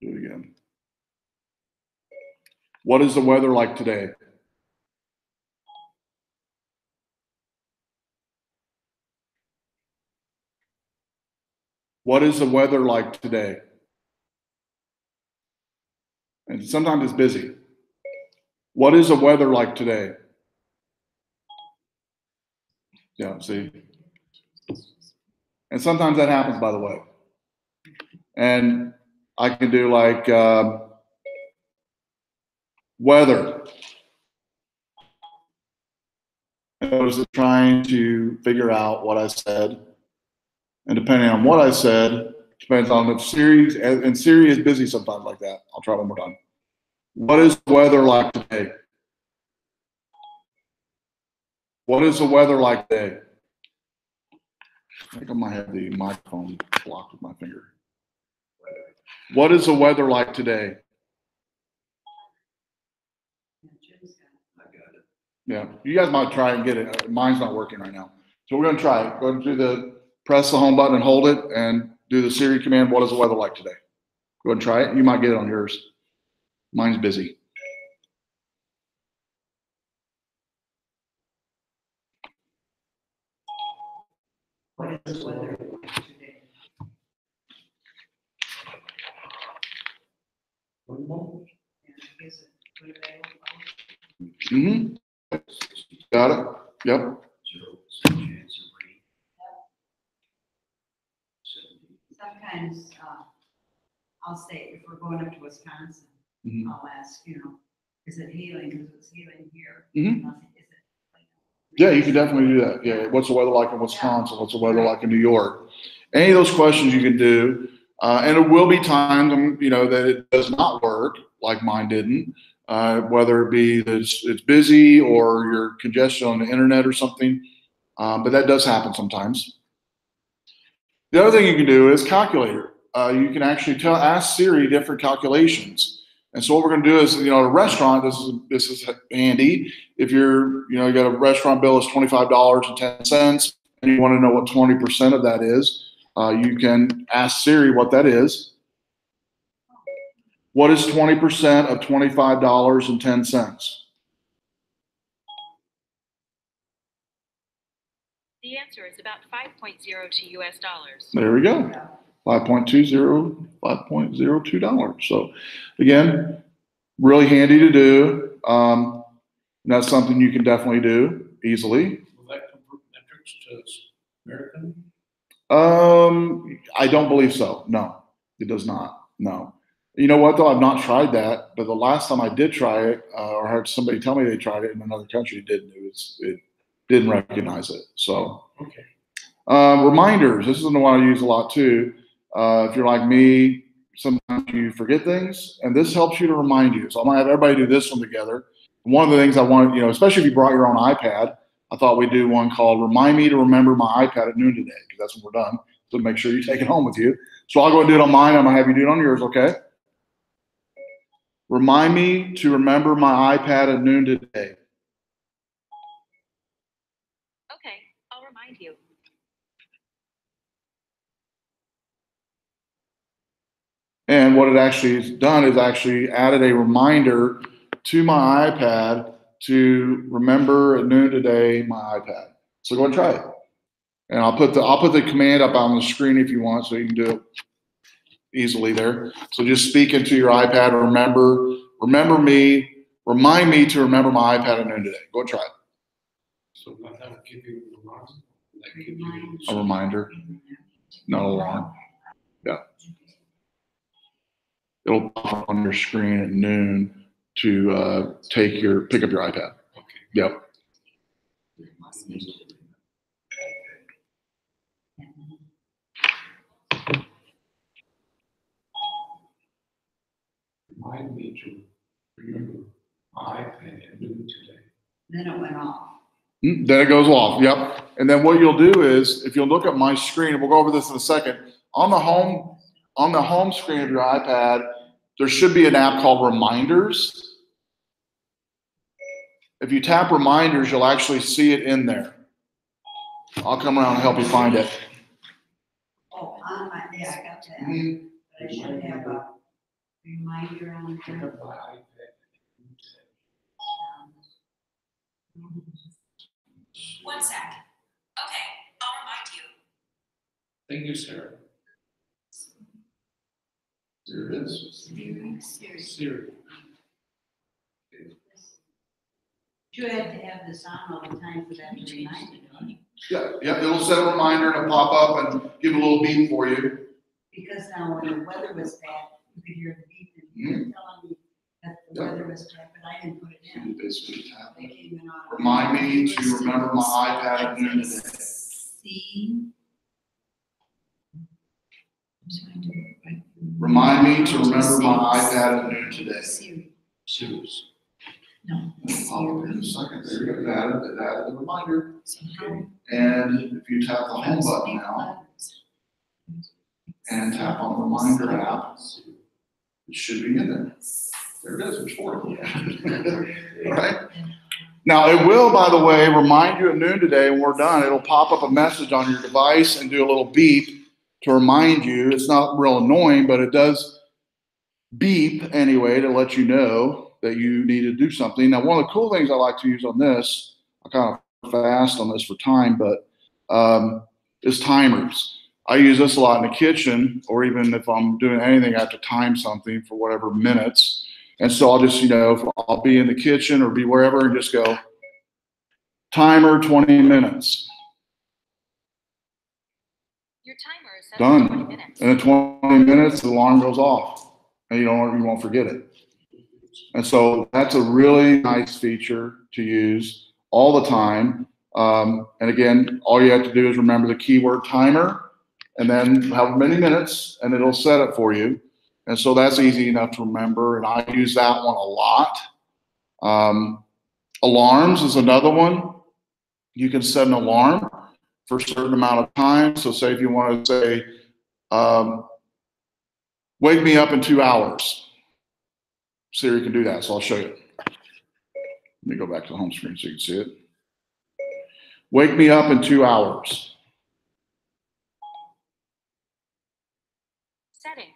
Do it again. What is the weather like today? What is the weather like today? And sometimes it's busy. What is the weather like today? Yeah, see? And sometimes that happens, by the way. And I can do like weather. Notice it's trying to figure out what I said. And depending on what I said, depends on the series. And Siri is busy sometimes like that. I'll try one more time. What is the weather like today? What is the weather like today? I think I might have the microphone blocked with my finger. What is the weather like today? I got it. Yeah, you guys might try and get it. Mine's not working right now. So we're going to try it. Go ahead and press the home button and hold it and do the Siri command. What is the weather like today? Go ahead and try it. You might get it on yours. Mine's busy. What is the weather like today? And is it Winnebago? Mm-hmm. Got it. Yep. 0% chance of rain. Sometimes, I'll say, if we're going up to Wisconsin, Mhm. I'll ask, is it healing? Because it's healing here. Mhm. I'll say, is it like- Yeah, you can definitely do that. Yeah. What's the weather like in Wisconsin? What's the weather like in New York? Any of those questions you can do. And it will be times, that it does not work, like mine didn't. Whether it be that it's busy or you're congested on the internet or something. But that does happen sometimes. The other thing you can do is calculator. You can actually ask Siri different calculations. And so what we're going to do is, at a restaurant, this is handy. If you got a restaurant bill is $25.10, and you want to know what 20% of that is, you can ask Siri what that is. What is 20% of $25.10? The answer is about 5.02 US dollars. There we go. $5.02. So again, really handy to do. That's something you can definitely do easily. Will that convert metrics to American? I don't believe so. No, it does not. No. You know what though? I've not tried that, but the last time I did try it, or heard somebody tell me they tried it in another country, it didn't recognize it. So, Okay. reminders. This is the one I use a lot too. If you're like me, sometimes you forget things, and this helps you to remind you. So I'm gonna have everybody do this one together. One of the things I want, especially if you brought your own iPad, I thought we'd do one called "Remind Me to Remember My iPad at Noon Today," because that's when we're done. So make sure you take it home with you. So I'll go and do it on mine. I'm gonna have you do it on yours, okay? Remind me to remember my iPad at noon today. Okay, I'll remind you. And what it actually has done is actually added a reminder to my iPad to remember at noon today my iPad. So go and try it. And I'll put the command up on the screen if you want, so you can do it easily there. So just speak into your iPad. Remember me Remind me to remember my iPad at noon today. Go try it. So that'll give you a reminder. That give you A reminder, not an alarm. Yeah. It'll pop up on your screen at noon to pick up your iPad. Okay. Yep. Remind me to remember my iPad at noon today. Then it went off. Then it goes off. Yep. And then what you'll do is, if you'll look at my screen, and we'll go over this in a second. On the home screen of your iPad, there should be an app called Reminders. If you tap Reminders, you'll actually see it in there. I'll come around and help you find it. Oh, yeah, I got that. Mhm. But I should have a reminder on Pick there. up my iPad at noon today. 1 sec. Okay, I'll remind you. Thank you, Sarah. There it is. Siri. Siri. You have to have this on all the time for that to remind you, don't you? Yeah, it'll set a reminder and it'll pop up and give a little beep for you. Because now when the weather was bad, you could hear the beep and you were telling me that the weather was bad, but I didn't put it You in. basically tap They it. came in on. Remind me to remember my iPad at noon today. See? Remind me to remember my iPad at noon today. Siri. Siri. No. I'll pop up in a second. There you go. It added the reminder. So how? And if you tap the home button now and tap on the reminder app, it should be in there. There it is. It's for you. All right. Now it will, by the way, remind you at noon today when we're done. It'll pop up a message on your device and do a little beep to remind you. It's not real annoying, but it does beep anyway to let you know that you need to do something. Now, one of the cool things I like to use on this, I kind of fast on this for time, but is timers. I use this a lot in the kitchen, or even if I'm doing anything, I have to time something for whatever minutes. And so I'll just, I'll be in the kitchen or be wherever and just go, timer 20 minutes. Your timer is set Done. for 20 minutes. And in 20 minutes, the alarm goes off and you won't forget it. And so that's a really nice feature to use all the time. And again, all you have to do is remember the keyword timer and then however many minutes, and it'll set it for you. And so that's easy enough to remember. And I use that one a lot. Alarms is another one. You can set an alarm for a certain amount of time. So say if you want to say, wake me up in 2 hours. Siri can do that, so I'll show you. Let me go back to the home screen so you can see it. Wake me up in 2 hours. Setting.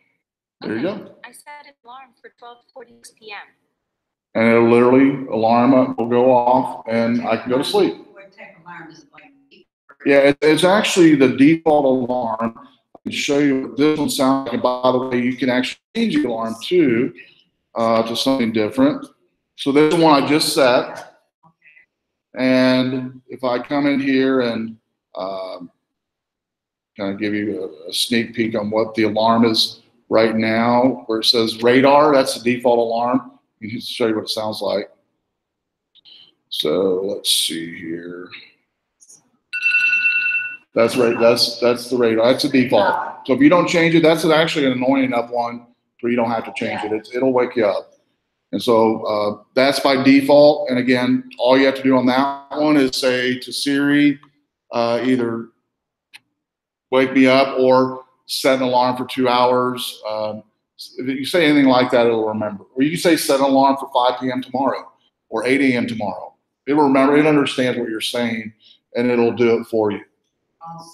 There you Okay, go. I set an alarm for 12:46 p.m. And it'll literally, alarm will go off and I can go to sleep. What type of alarm is it like? Yeah, it's actually the default alarm. I can show you what this one sounds like. And by the way, you can actually change the alarm too to something different. So this one I just set. And if I come in here and kind of give you a sneak peek on what the alarm is right now, where it says radar, that's the default alarm. You can show you what it sounds like. So let's see here. That's right. That's the radar. That's the default. So if you don't change it, that's actually an annoying enough one where you don't have to change it. It'll wake you up. And so that's by default. And again, all you have to do on that one is say to Siri, either wake me up or set an alarm for 2 hours. If you say anything like that, it'll remember. Or you can say set an alarm for 5 p.m. tomorrow or 8 a.m. tomorrow. It'll remember. It understands what you're saying, and it'll do it for you.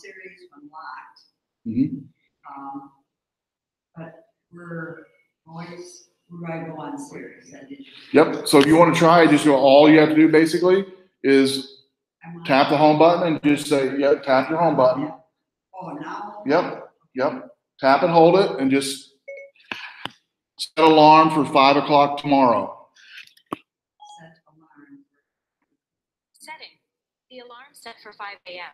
Siri's unlocked. Mm-hmm. But where do I go on Siri? Yep. So if you want to try, just go. All you have to do basically is tap the home button and just say, "Yep." Tap your home button. Oh, now. Yep. Tap and hold it, and just set an alarm for 5 o'clock tomorrow. set for 5 a.m.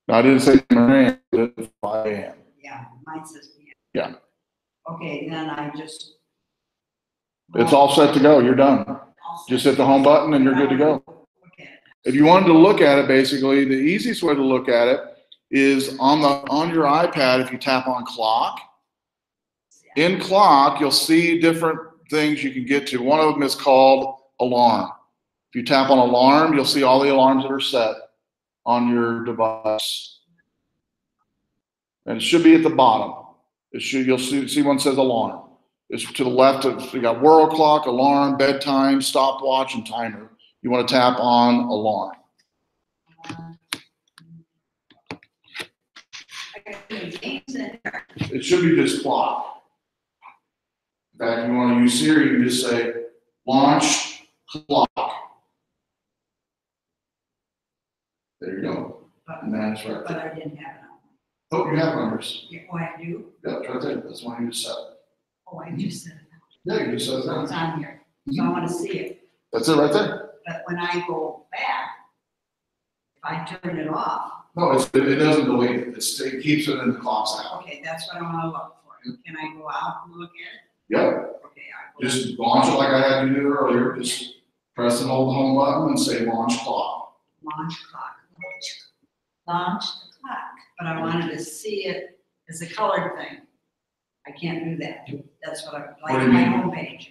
No, I didn't say 10 a.m., I did 5 a.m. Yeah, mine says PM. Yeah. Okay, then I just. It's all set to go. You're done. All Just set. hit the home button and you're good to go. Okay. If you wanted to look at it, basically, the easiest way to look at it is on your iPad. If you tap on clock, in clock, you'll see different things you can get to. One of them is called alarm. If you tap on alarm, you'll see all the alarms that are set on your device. And it should be at the bottom. You'll see one says alarm. It's to the left of, you got world clock, alarm, bedtime, stopwatch, and timer. You want to tap on alarm. It should be just clock. In fact, if you want to use Siri, you can just say launch clock. There you go. And that's right But there. I didn't have it on. Oh, you have numbers. Yeah, oh, I do? Yeah, it's right there. That's one you just said. Oh, I just said it. Yeah, you just said So it's that. on here. So I want to see it. That's it right there. But when I go back, if I turn it off, No, it doesn't delete it. It keeps it in the clock app. okay, that's what I want to look for. Can I go out and look at Yeah. it? Okay, I go. Just launch it like I had you do earlier. Just press and hold the home button and say launch clock. Launch clock. Launch the clock. But I wanted to see it as a colored thing. I can't do that. That's what I, What like do you my mean? homepage.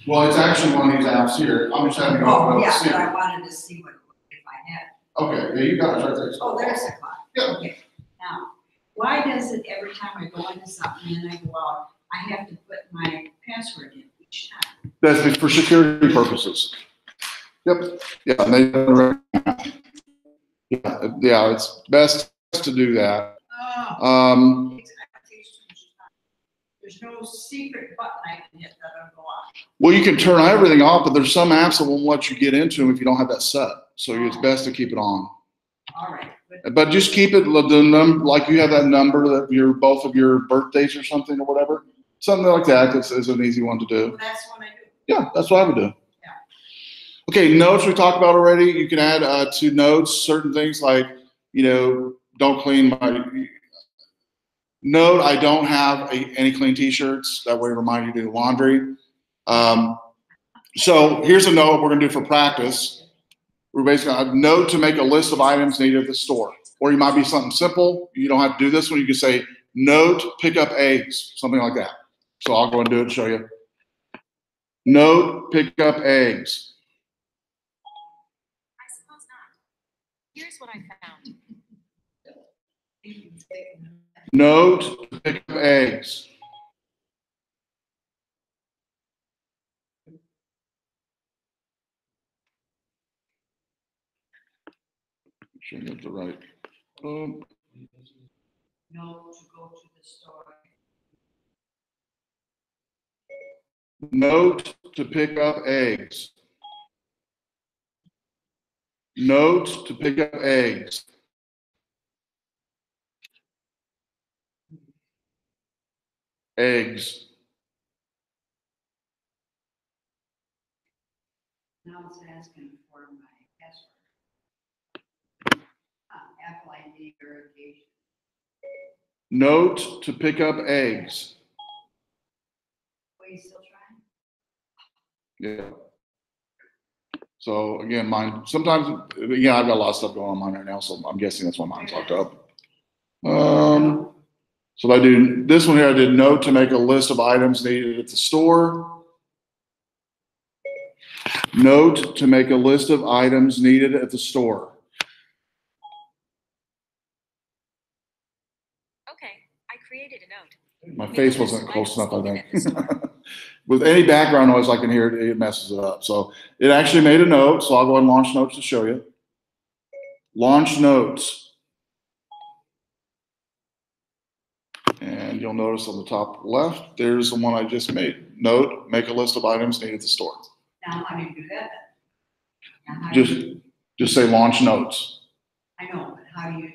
Well, it's actually one of these apps here. I'm just having you Oh, open up yeah, to see but it. I wanted to see what, if I had. Okay, yeah, you got it right there. Oh, there's the clock. Yeah. Okay. Now, why does it every time I go into something and I go out, I have to put my password in each time? That's for security purposes. Yep. Yeah. Yeah. It's best to do that. Oh. There's no secret button I can hit that'll go off. Well, you can turn everything off, but there's some apps that won't let you get into them if you don't have that set. So it's best to keep it on. All right. But just keep it the number, like you have that number that both of your birthdays or something or whatever. Something like that is an easy one to do. That's what I do. Yeah, that's what I would do. Yeah. Okay, notes we talked about already. You can add to notes certain things like, don't clean my note. I don't have any clean t-shirts. That way, remind you to do laundry. So here's a note we're going to do for practice. We're basically a note to make a list of items needed at the store. Or you might be something simple. You don't have to do this one. You can say, note, pick up eggs, something like that. So I'll go and do it and show you. Note, pick up eggs. I suppose not. Here's what I found. Note, pick up eggs. Make sure you get the right. No, to go to the store. Note to pick up eggs. Note to pick up eggs. Eggs. Now it's asking for my password. Apple ID verification. Note to pick up eggs. Are you still trying? Yeah. So again, mine, sometimes, I've got a lot of stuff going on mine right now, so I'm guessing that's why mine's locked up. So if I do this one here, I did note to make a list of items needed at the store. Note to make a list of items needed at the store. Okay, I created a note. My face wasn't close enough, I think. With any background noise I can hear, it messes it up. So it actually made a note. So I'll go ahead and launch notes to show you. Launch notes. And you'll notice on the top left, there's the one I just made. Note, make a list of items needed at the store. Now how do you do that then? Now, how do you- Just say launch notes. I know, but how do you,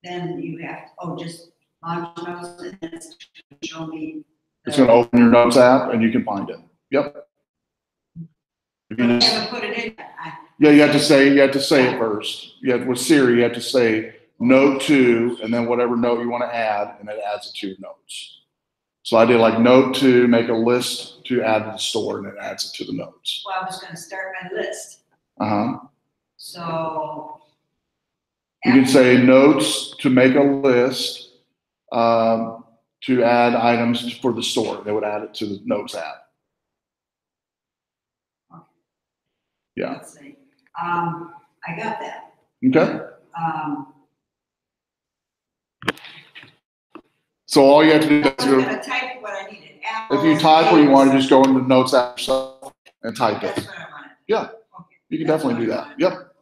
then you have, just launch notes and then it's gonna show me. It's going to open your notes app and you can find it. Yep. If you I just- haven't put it in yet. Yeah, you have to say it first. With Siri, you have to say note 2, and then whatever note you want to add, and it adds it to your notes. So I did like note 2, make a list to add to the store, and it adds it to the notes. Well, I was gonna start my list, Uh-huh. so. You can say notes to make a list, to add items for the store. They would add it to the notes app. Yeah. Let's see, I got that. Okay. Um, So all you have to do I is was go, gonna type what I needed. if you type what you want, just go into the notes app yourself and type it. That's what I wanted. Yeah. Okay. You can definitely do that. Yep.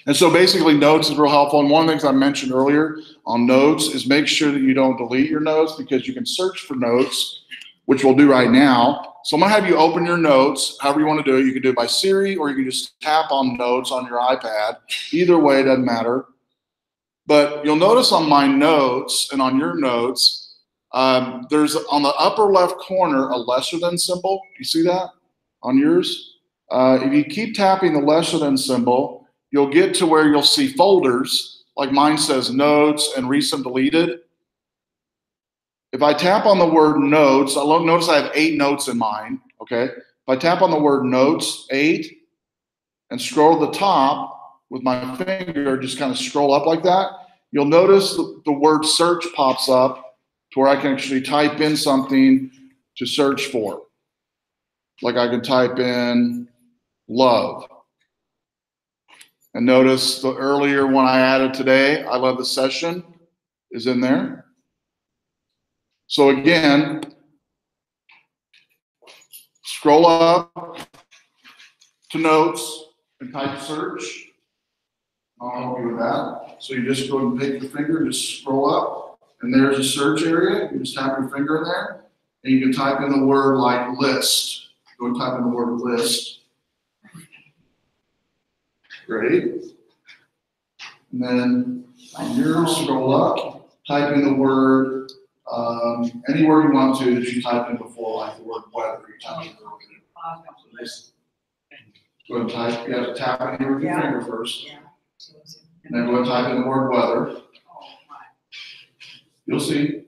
And so basically notes is real helpful. And one of the things I mentioned earlier on notes is make sure that you don't delete your notes, because you can search for notes, which we'll do right now. So I'm gonna have you open your notes, however you want to do it. You can do it by Siri, or you can just tap on notes on your iPad. Either way, it doesn't matter. But you'll notice on my notes and on your notes, there's on the upper left corner a lesser than symbol. You see that on yours? If you keep tapping the lesser than symbol, you'll get to where you'll see folders, like mine says notes and recent deleted. If I tap on the word notes, notice I have 8 notes in mine, okay? If I tap on the word notes, 8, and scroll to the top with my finger, just kind of scroll up like that, you'll notice the word search pops up to where I can actually type in something to search for. Like I can type in love. And notice the earlier one I added today, I love the session, is in there. So again, scroll up to notes and type search. I'll help you with that. So you just go and take your finger, just scroll up, and there's a search area. You just tap your finger in there, and you can type in the word like list. Go and type in the word list. Great. And then on yours, scroll up, type in the word, any word you want to that you typed in before, like the word weather. You type in the word weather. Go ahead and type. You have to tap it here with your finger first. Yeah. And then go and type in the word weather. You'll see.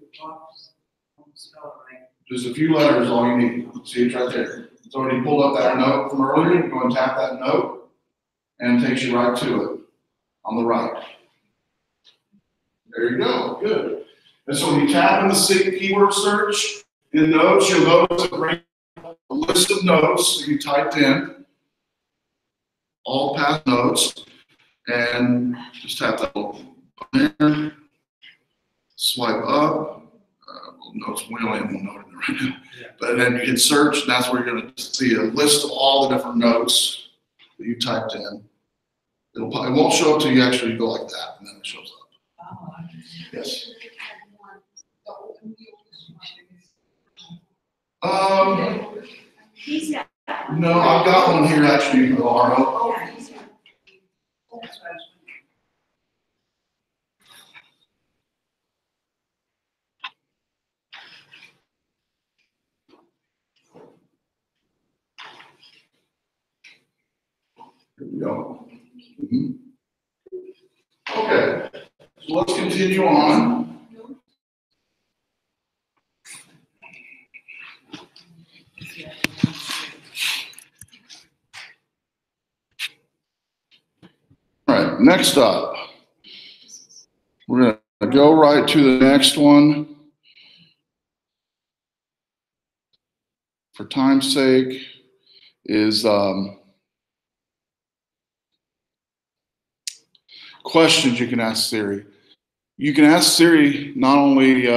Just a few letters, all you need. See it right there. It's already pulled up that note from earlier. You go and tap that note, and it takes you right to it on the right. There you go. Good. And so when you tap in the keyword search in notes, you'll notice it brings a list of notes that you typed in, all past notes, and just tap that little button there. Swipe up. Notes. We only have one note in there right now. Yeah. But then you hit search, and that's where you're going to see a list of all the different notes that you typed in. It won't show up till you actually go like that, and then it shows up. Yes. No, I've got one here actually tomorrow. Here we go. Okay, so let's continue on. All right, next up, we're going to go right to the next one. For time's sake, is questions you can ask Siri. You can ask Siri not only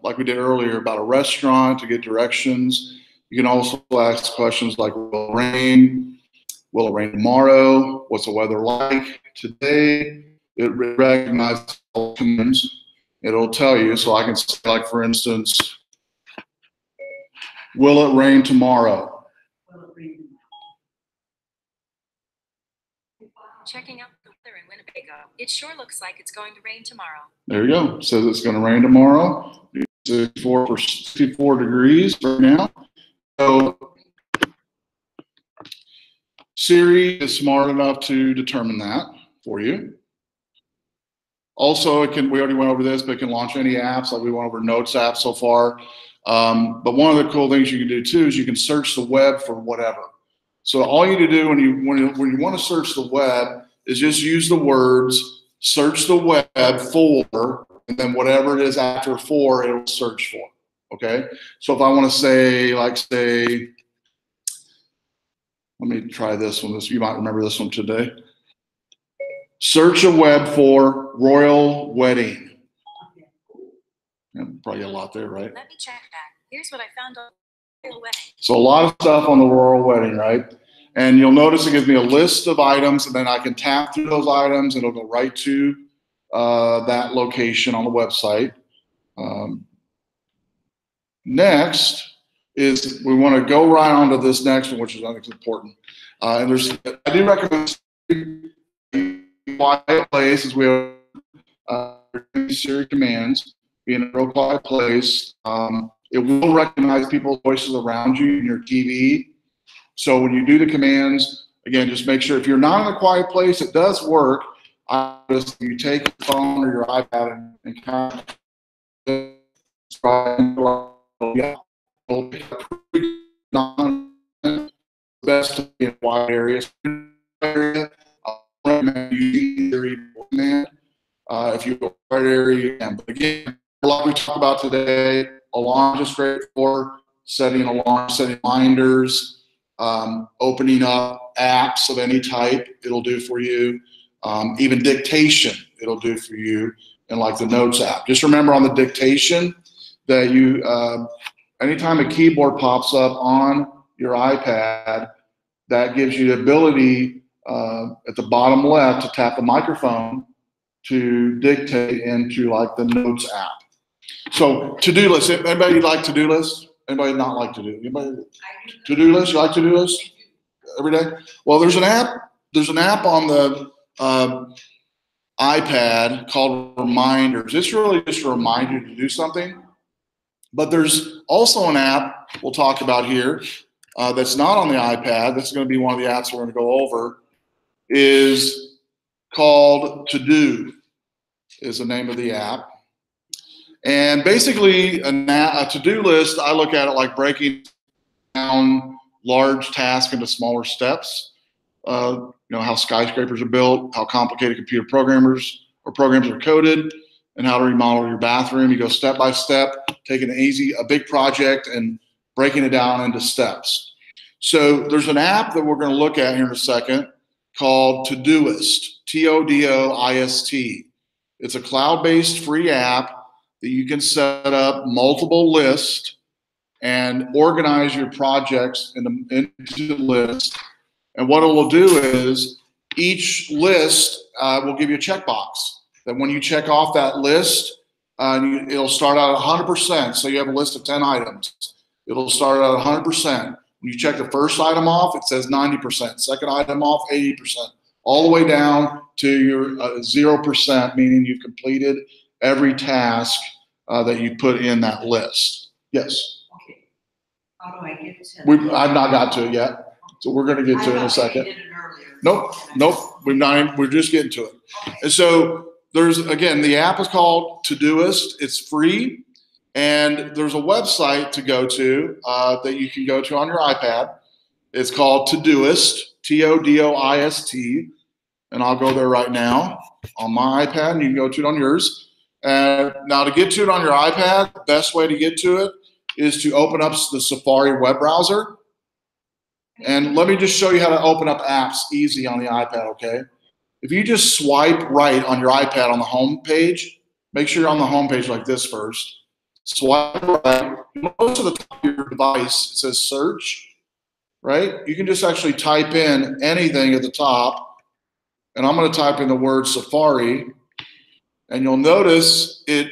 like we did earlier about a restaurant to get directions. You can also ask questions like, will it rain? Will it rain tomorrow? What's the weather like today? It recognizes all commands. It'll tell you. So I can say, like, for instance, will it rain tomorrow? Checking out the weather in Winnebago. It sure looks like it's going to rain tomorrow. There you go. It says it's going to rain tomorrow. 64 degrees right now. So Siri is smart enough to determine that for you. Also, we already went over this, but it can launch any apps, like we went over Notes app so far. But one of the cool things you can do too is you can search the web for whatever. So all you need to do when you want to search the web is just use the words, search the web for, and then whatever it is after for, it will search for. Okay. So if I want to say, let me try this one. You might remember this one today. Search a web for royal wedding. Yeah, probably a lot there, right? Let me check that. Here's what I found on royal wedding. So a lot of stuff on the royal wedding, right? And you'll notice it gives me a list of items, and then I can tap through those items, and it'll go right to that location on the website. Next is we want to go right onto this next one, which is I think is important. And I do recommend quiet place as we have Siri commands. Be in a real quiet place. It will recognize people's voices around you in your TV. So when you do the commands, again, just make sure if you're not in a quiet place, it does work. You take your phone or your iPad and kind of best to be in quiet areas. I'll recommend using Siri command if you're in a quiet area. You can. But again, like we talked about today, alarms are straightforward. Setting alarms, setting reminders, opening up apps of any type, it'll do for you. Even dictation, it'll do for you, and like the Notes app. Just remember on the dictation that you, anytime a keyboard pops up on your iPad, that gives you the ability at the bottom left to tap the microphone to dictate into like the Notes app. So to-do list, anybody like to-do lists? Anybody not like to-do? Anybody to-do list? You like to-do lists every day? Well, there's an app on the iPad called Reminders. It's really just to remind you to do something. But there's also an app we'll talk about here that's not on the iPad. That's going to be one of the apps we're going to go over. Is called To-Do is the name of the app. And basically, a to-do list, I look at it like breaking down large tasks into smaller steps. You know, how skyscrapers are built, how complicated computer programs are coded, and how to remodel your bathroom. You go step by step, taking a big project and breaking it down into steps. So there's an app that we're going to look at here in a second called Todoist, Todoist. It's a cloud-based free app that you can set up multiple lists and organize your projects into the list. And what it will do is each list will give you a checkbox that when you check off that list, it'll start out at 100%. So you have a list of 10 items. It'll start out at 100%. When you check the first item off, it says 90%. Second item off, 80%. All the way down to your 0%, meaning you've completed every task that you put in that list. Yes? Okay. How do I get to I've not got to it yet. So we're going to get to it in a second. I did it earlier. Nope. We're just getting to it. Okay. And so again, the app is called Todoist. It's free. And there's a website to go to that you can go to on your iPad. It's called Todoist, Todoist. And I'll go there right now on my iPad, and you can go to it on yours. And now to get to it on your iPad, the best way to get to it is to open up the Safari web browser. And let me just show you how to open up apps easy on the iPad, okay? If you just swipe right on your iPad on the home page, make sure you're on the home page like this first. Swipe right. Most of the top of your device, it says search, right? You can just actually type in anything at the top. And I'm going to type in the word Safari. And you'll notice I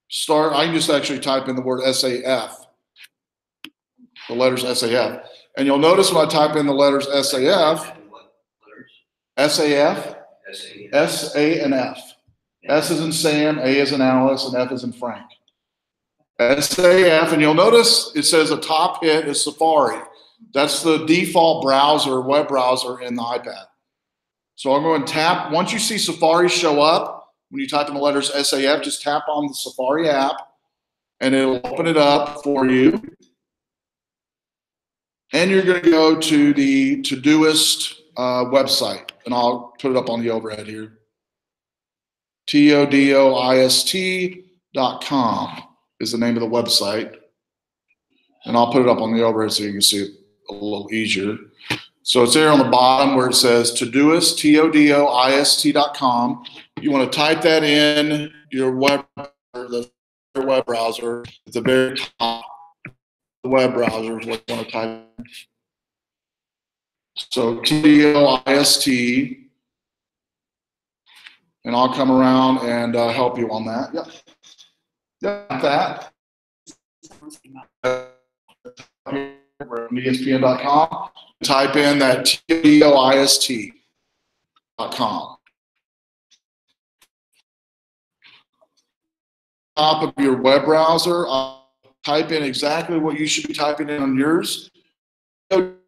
can just actually type in the word SAF, the letters SAF. And you'll notice when I type in the letters SAF, SAF, S, A, and F. S is in Sam, A is in Alice, and F is in Frank. SAF, and you'll notice it says the top hit is Safari. That's the default browser, web browser in the iPad. So I'm going to tap, once you see Safari show up, when you type in the letters SAF, just tap on the Safari app and it'll open it up for you. And you're going to go to the Todoist website, and I'll put it up on the overhead here. Todoist.com is the name of the website. And I'll put it up on the overhead so you can see it a little easier. So it's there on the bottom where it says Todoist, Todoist.com. You want to type that in your web browser at the very top. The web browser is what you want to type in. So Todoist, and I'll come around and help you on that. Yep. Got that. ESPN.com. Type in that Todoist.com. Top of your web browser, type in exactly what you should be typing in on yours. Todoist.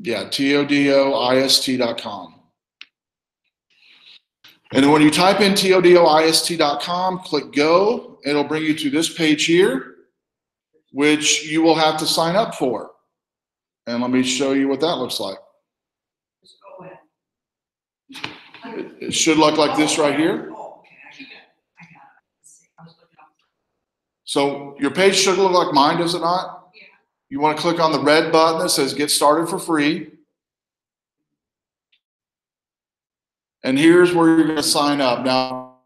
Yeah, Todoist.com. And then when you type in Todoist.com, click go. It'll bring you to this page here, which you will have to sign up for. And let me show you what that looks like. It should look like this right here. So your page should look like mine, does it not? You want to click on the red button that says get started for free. And here's where you're going to sign up. Now,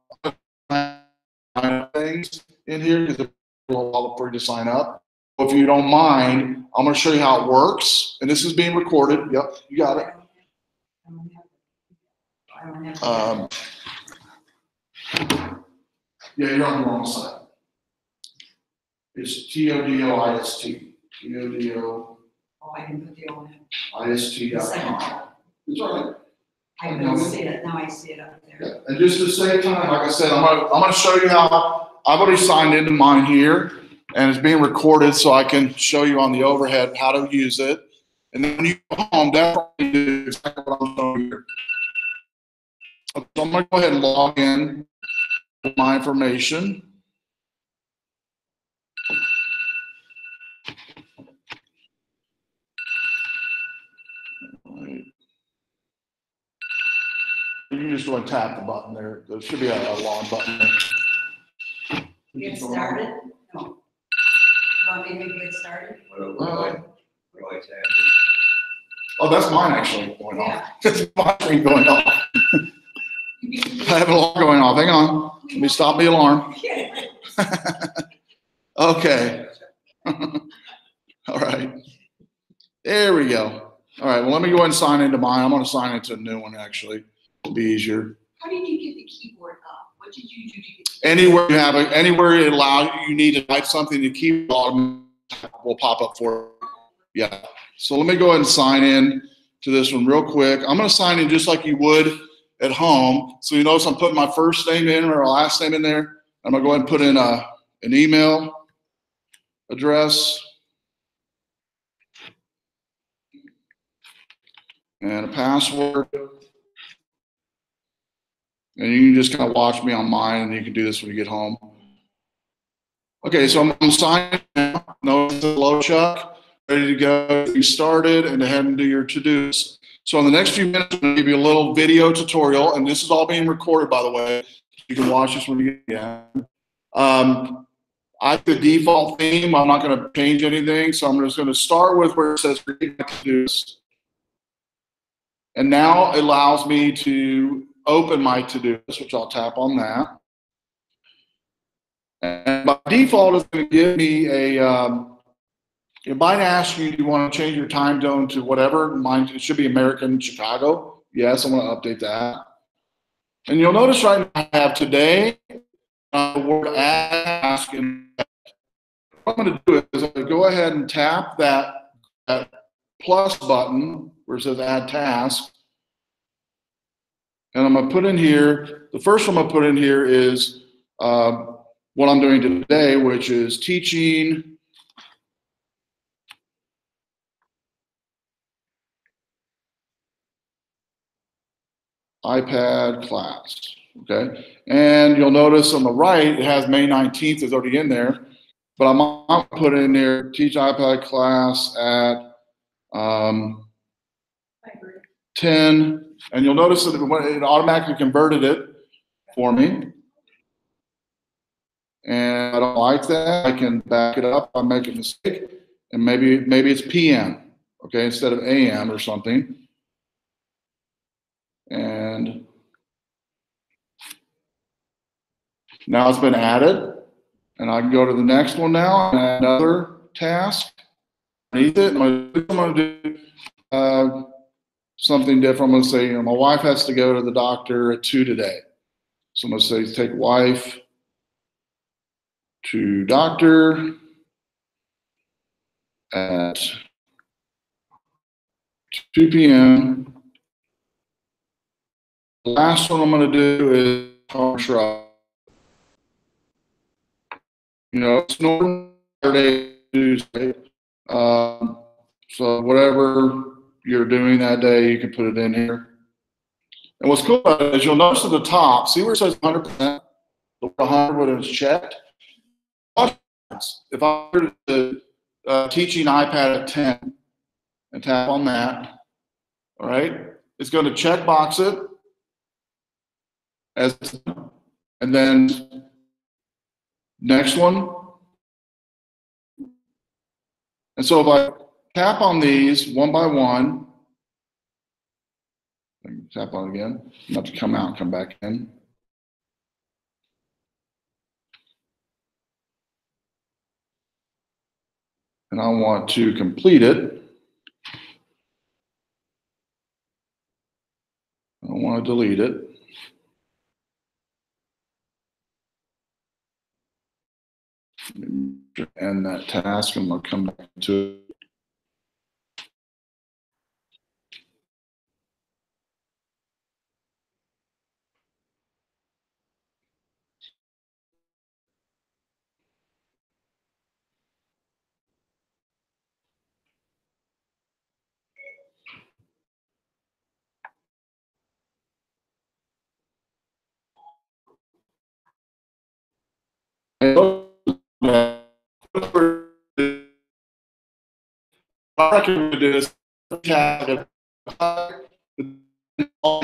things in here because it's a while for you to sign up. If you don't mind, I'm going to show you how it works. And this is being recorded. Yep, you got it. Yeah, you're on the wrong side. It's Todoist. Todoist.com. It's all right. I don't see it, now I see it up there. Yeah. And just to save time, like I said, I'm gonna show you how I've already signed into mine here, and it's being recorded so I can show you on the overhead how to use it. And then when you go home, definitely do exactly what I'm showing you here. So I'm gonna go ahead and log in with my information. You just want to tap the button there. There should be a long button there. Get started? No. You want me to get started? Oh, that's mine actually going off. That's my thing going off. I have an alarm going off. Hang on. Let me stop the alarm. Okay. All right. There we go. All right. Well, let me go ahead and sign into mine. I'm going to sign into a new one actually. It'll be easier. How did you get the keyboard up? What did you do to get the Anywhere you have it, anywhere it allows you need to type something, the keyboard will pop up for you. Yeah. So let me go ahead and sign in to this one real quick. I'm going to sign in just like you would at home. So you notice I'm putting my first name in or last name in there. I'm going to go ahead and put in an email address and a password. And you can just kind of watch me on mine, and you can do this when you get home. Okay, so I'm signed in. Notice the low Chuck, ready to go. You started, and ahead and do your to-dos. So in the next few minutes, I'm going to give you a little video tutorial, and this is all being recorded, by the way. You can watch this when you get in. I have the default theme. I'm not going to change anything, so I'm just going to start with where it says create to-dos. And now it allows me to open my to-dos, which I'll tap on that. And by default, it's going to give me it might ask you, do you want to change your time zone to whatever? Mine, it should be American Chicago. Yes, I'm going to update that. And you'll notice right now I have today, the word ask. And what I'm going to do is I'm going to go ahead and tap that plus button where it says add task. And I'm going to put in here, the first one I'm going to put in here is what I'm doing today, which is teaching iPad class, okay? And you'll notice on the right, it has May 19th is already in there, but I'm going to put in there, teach iPad class at 10, and you'll notice that it automatically converted it for me. And I don't like that. I can back it up. I make a mistake, and maybe it's PM, okay, instead of AM or something. And now it's been added, and I can go to the next one now and add another task. I'm going to do something different. I'm going to say, my wife has to go to the doctor at 2 today. So I'm going to say, take wife to doctor at 2 p.m. The last one I'm going to do is car truck. It's normal Saturday, Tuesday. So whatever you're doing that day, you can put it in here. And what's cool about it is you'll notice at the top, see where it says 100%, the 100 when it's checked. If I were to teaching iPad at 10 and tap on that, all right, it's going to check box it and then next one. And so if I tap on these one by one, tap on it again, I'm about to come out and come back in. And I want to complete it. I don't want to delete it. End that task, and I'll come back to it. I recommend do this. I'll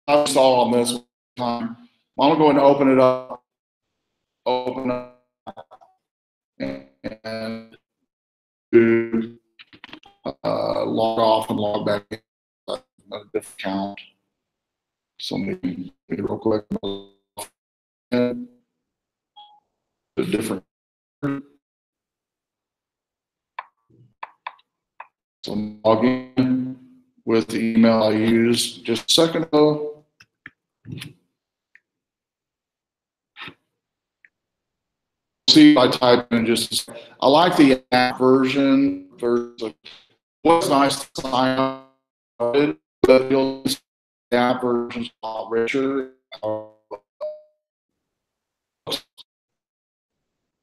install on this time. I'm gonna go ahead and open it up. Open up and do log off and log back in a different account. So let me real quick. A different. So I'm logging with the email I used just a second ago. See if I type in just, I like the app version. What's nice to sign up, but you'll see the app version's a lot richer.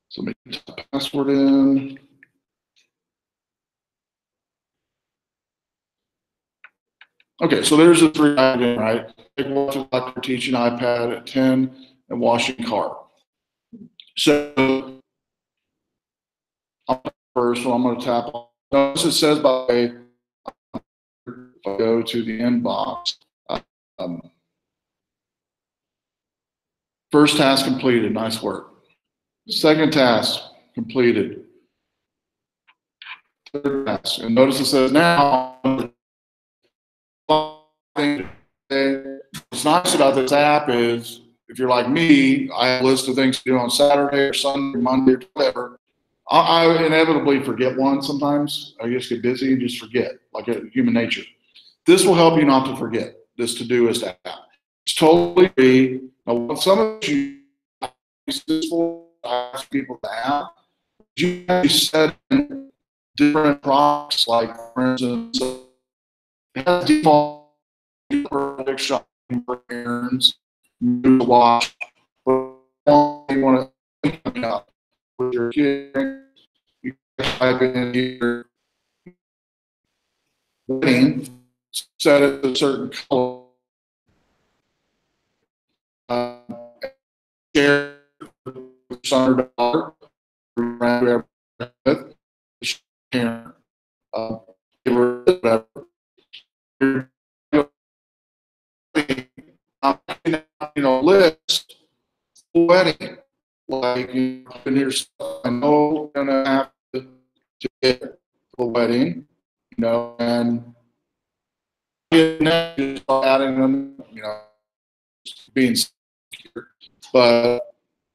So let me put the password in. Okay, so there's the 3 items, right? Take watch like teaching iPad at 10 and washing car. So first one I'm going to tap on. Notice it says by the way, if I go to the inbox, first task completed, nice work. Second task completed. Third task, and notice it says now. What's nice about this app is, if you're like me, I have a list of things to do on Saturday or Sunday or Monday or whatever. I inevitably forget one sometimes. I just get busy and just forget, like a human nature. This will help you not to forget this Todoist app. It's totally free. Now, some of you use this for ask people to have, you can set in different prompts, like for instance, it has default shopping for errands, watch, long you want to coming up with your kid. You type in your wedding, set it a certain color. Share with son or daughter, whoever with, parent, whatever. List wedding. Like, you know, in here, I know I'm gonna have to get the wedding, you know, and adding them, you know, being secure. But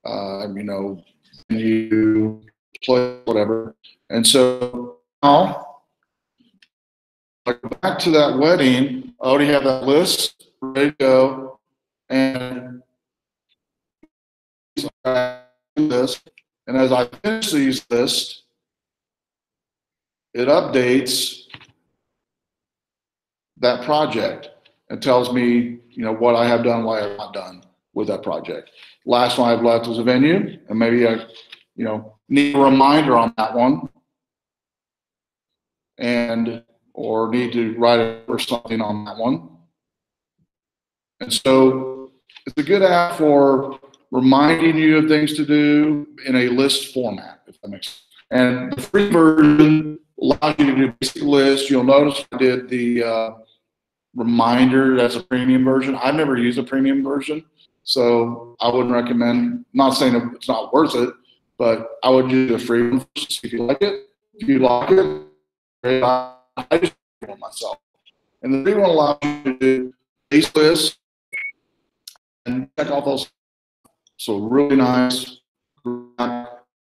you know, you play whatever. And so now, like, back to that wedding, I already have that list ready to go. And this, and as I finish these lists, it updates that project and tells me, you know, what I have done, what I have not done with that project. Last one I've left was a venue, and maybe I, you know, need a reminder on that one, and or need to write it or something on that one. And so it's a good app for reminding you of things to do in a list format, if that makes sense. And the free version allows you to do basic lists. You'll notice I did the reminder. That's a premium version. I've never used a premium version, so I wouldn't recommend. I'm not saying it's not worth it, but I would use a free one first if you like it. If you like it, great. I just do it myself. And the free one allows you to do base lists and check off those. So really nice.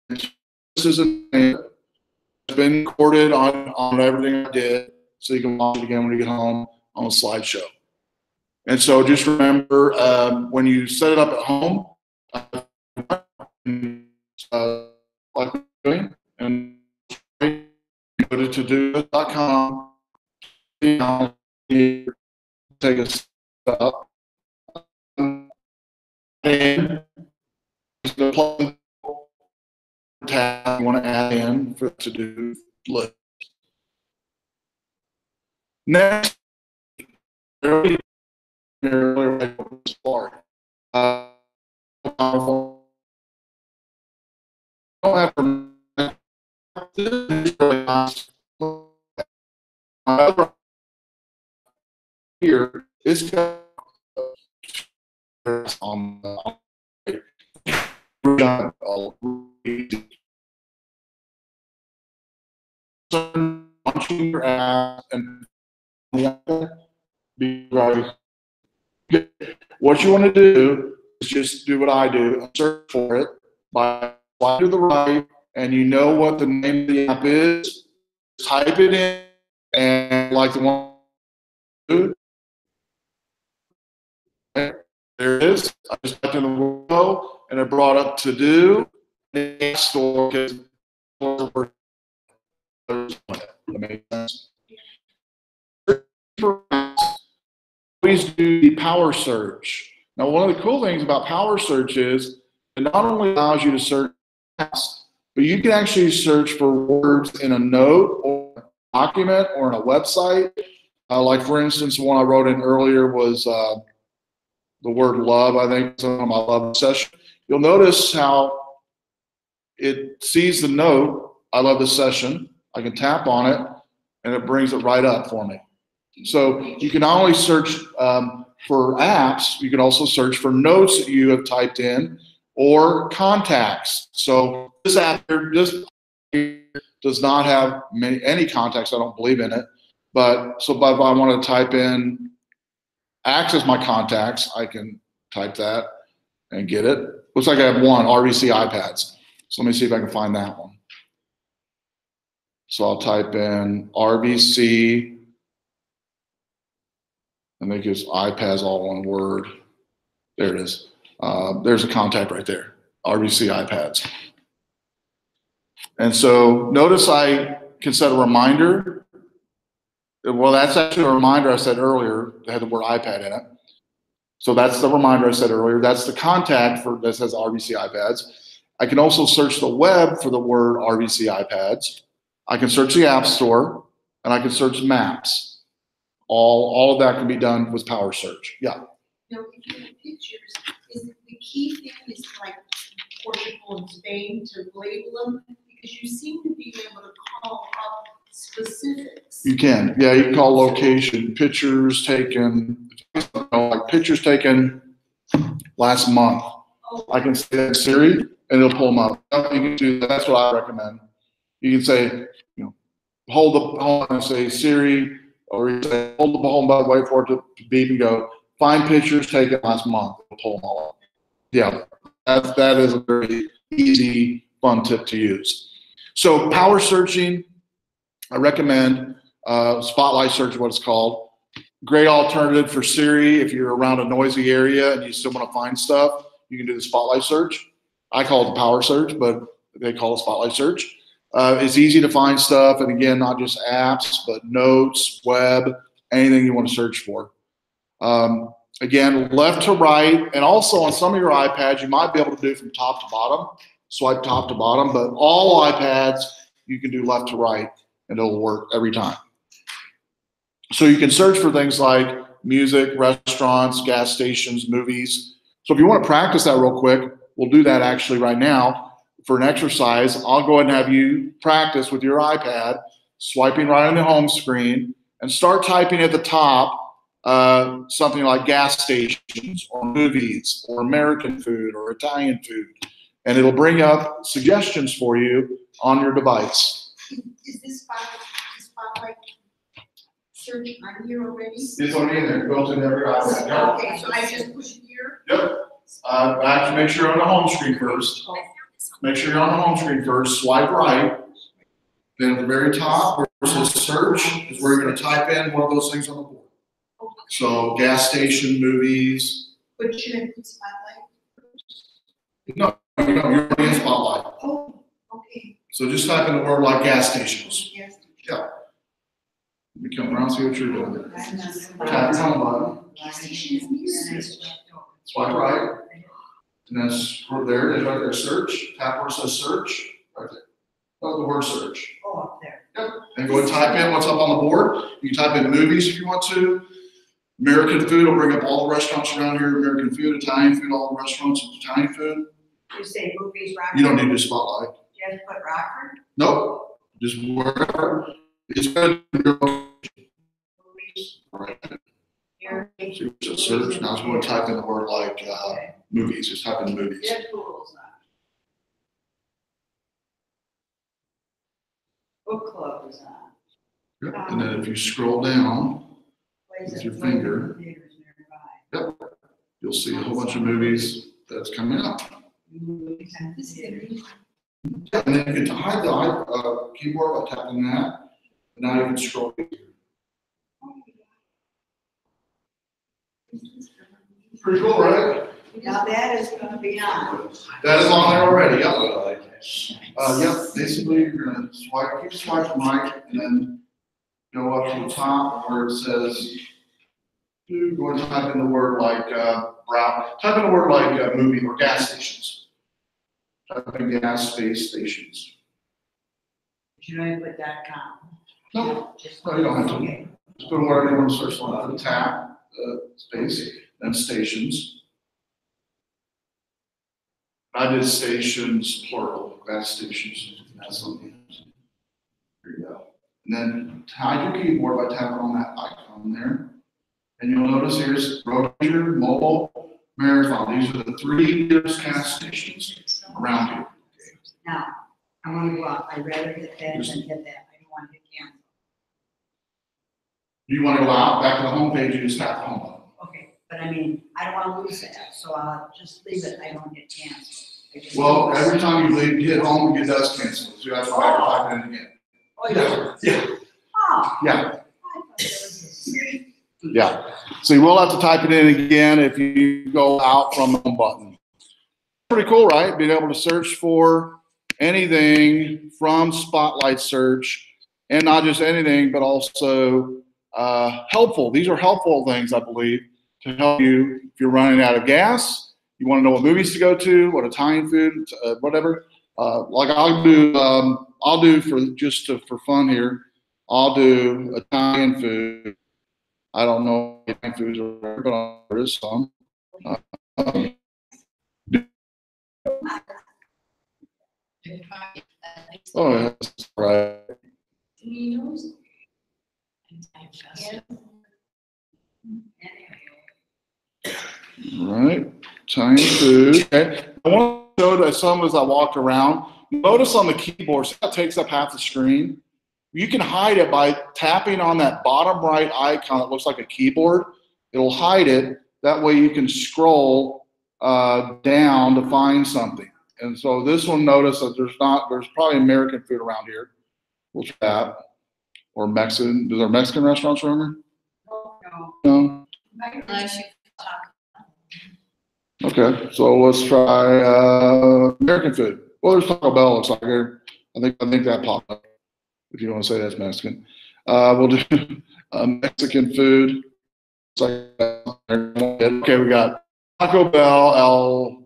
This isn't, it's been recorded on everything I did, so you can watch it again when you get home on a slideshow. And so just remember, when you set it up at home, like we're doing, and go to todoist.com, take a step, and the tab you want to add in for to do list. Next, earlier part. Here is on launching your app and be right. What you want to do is just do what I do, search for it by slide to the right, and you know what the name of the app is, type it in, and like the one, there it is. I just typed in the window, and it brought up to do store. That makes sense. Always do the power search. Now, one of the cool things about power search is it not only allows you to search fast, but you can actually search for words in a note or a document or in a website. Like, for instance, the one I wrote in earlier was the word love. I think it's on my love session. You'll notice how it sees the note, I love this session. I can tap on it, and it brings it right up for me. So you can not only search for apps, you can also search for notes that you have typed in or contacts. So this app here, this does not have any contacts. I don't believe in it. But if I want to type in access my contacts, I can type that and get it. Looks like I have one, RVC iPads. So let me see if I can find that one. So I'll type in RVC. I think it's iPads, all one word. There it is. There's a contact right there, RVC iPads. And so notice I can set a reminder. Well, that's actually a reminder I said earlier that had the word iPad in it. So that's the reminder I said earlier. That's the contact for that says RVC iPads. I can also search the web for the word RVC iPads. I can search the App Store, and I can search maps. All of that can be done with Power Search. Yeah. Now, if you have pictures, is the key thing is like Portugal and Spain to label them? Because you seem to be able to call up specifics. You can. Yeah, you can call location, pictures taken, like pictures taken last month. Oh, I can say that in Siri, and it'll pull them up. You can do that. That's what I recommend. You can say, hold and say Siri, or you say hold the home button, wait for it to beep, and go find pictures taken last month. It'll pull them all up. Yeah, that is a very easy, fun tip to use. So power searching, I recommend Spotlight Search, what it's called. Great alternative for Siri if you're around a noisy area and you still want to find stuff. You can do the Spotlight Search. I call it the Power Search, but they call it Spotlight Search. It's easy to find stuff, and again, not just apps, but notes, web, anything you want to search for. Again, left to right, and also on some of your iPads, you might be able to do from top to bottom, swipe top to bottom, but all iPads, you can do left to right, and it'll work every time. So you can search for things like music, restaurants, gas stations, movies. So if you want to practice that real quick, we'll do that actually right now for an exercise. I'll go ahead and have you practice with your iPad, swiping right on the home screen, and start typing at the top something like gas stations or movies or American food or Italian food. And it'll bring up suggestions for you on your device. is this spotlight search on here already? It's already in there, built in every iPad. Okay, so I just push here? Yep. I have to make sure you're on the home screen first. Make sure you're on the home screen first. Swipe right. Then at the very top, where it says search, is where you're going to type in one of those things on the board. So gas station, movies. But should I put spotlight? No, you're already in Spotlight. Oh, okay. So just type in the word like gas stations. Yes. Yeah. Let me come around and see what you're doing. I'm not- Tap your home button. Gas stations, music. Swipe right. And then there it is right there, search. Tap where it says search. Right there. Oh, the word search. Oh, up there. Yep. And go and type in what's up on the board. You can type in movies if you want to. American food will bring up all the restaurants around here. American food, Italian food, all the restaurants with Italian food. You say movies, Rockford? You don't need to spotlight. You have to put Rockford? Nope. Just wherever. It's good. Movies Right. here. So you just search. Now I'm going to type in the word like movies. Just type in movies. Deadpool's not. Book club is on. Yep. And then if you scroll down with your finger, Theaters nearby. yep, you'll see a whole bunch of movies that's coming up. This is Yeah, and then you can hide the keyboard by tapping that. And now you can scroll. Pretty cool, right? Now that is gonna be on. That is on there already. Yep. Yep. Basically, you're gonna swipe, keep swiping right, and then go up to the top where it says, go and type in the word like type in the word like movie or gas stations. Type in gas space stations. Should I put .com? No, Just. no, you don't have to. Okay. Just put whatever you want to search for. The tab, space, then stations. I did stations plural, gas stations. That's something. There you go. And then hide your keyboard by tapping on that icon there. And you'll notice here's Roger, Mobile, Marathon. These are the 3 nearest gas stations around here. Now, I wanna go out. I rather hit that than hit that. I don't wanna hit cancel. You want to go out, back to the home page, you just tap the home button. Okay, but I mean, I don't wanna lose that, so I'll just leave it. I don't hit cancel. I just- Well, every time you leave, hit home, it does cancel. So you have to type it in again. Oh, yeah. Yeah. Oh. Yeah. I thought that was a- Yeah. So you will have to type it in again if you go out from the home button. Pretty cool, right? Being able to search for anything from Spotlight Search, and not just anything, but also helpful. These are helpful things, I believe, to help you if you're running out of gas, you want to know what movies to go to, what Italian food, whatever. Like I'll do for fun here. I'll do Italian food. I don't know Italian foods or whatever, but there is some. Um, oh, that's right. Right, Italian food. Okay. I want to show to some as I walk around. Notice on the keyboard, so that takes up half the screen. You can hide it by tapping on that bottom right icon that looks like a keyboard. It'll hide it. That way you can scroll down to find something. And so this one, notice that there's probably American food around here. We'll try that. Or Mexican. Is there Mexican restaurants around here? No. Unless you talk. Okay, so let's try American food. Well, there's Taco Bell. Looks like here. I think that popped up. If you want to say that's Mexican, we'll do Mexican food. Okay, we got Taco Bell,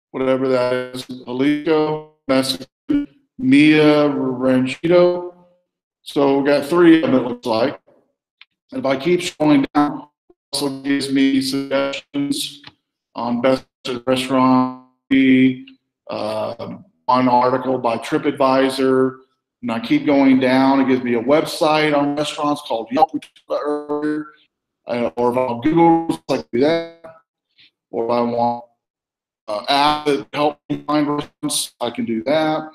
whatever that is, Jalisco, Mexican, Mia Ranchito. So we got 3 of them, it looks like. And if I keep scrolling down, it also gives me suggestions on best restaurant, one article by TripAdvisor, and I keep going down. It gives me a website on restaurants called Yelp, we talked about earlier, or if I'll Google, I can do that, or if I want app that help me find restaurants, I can do that.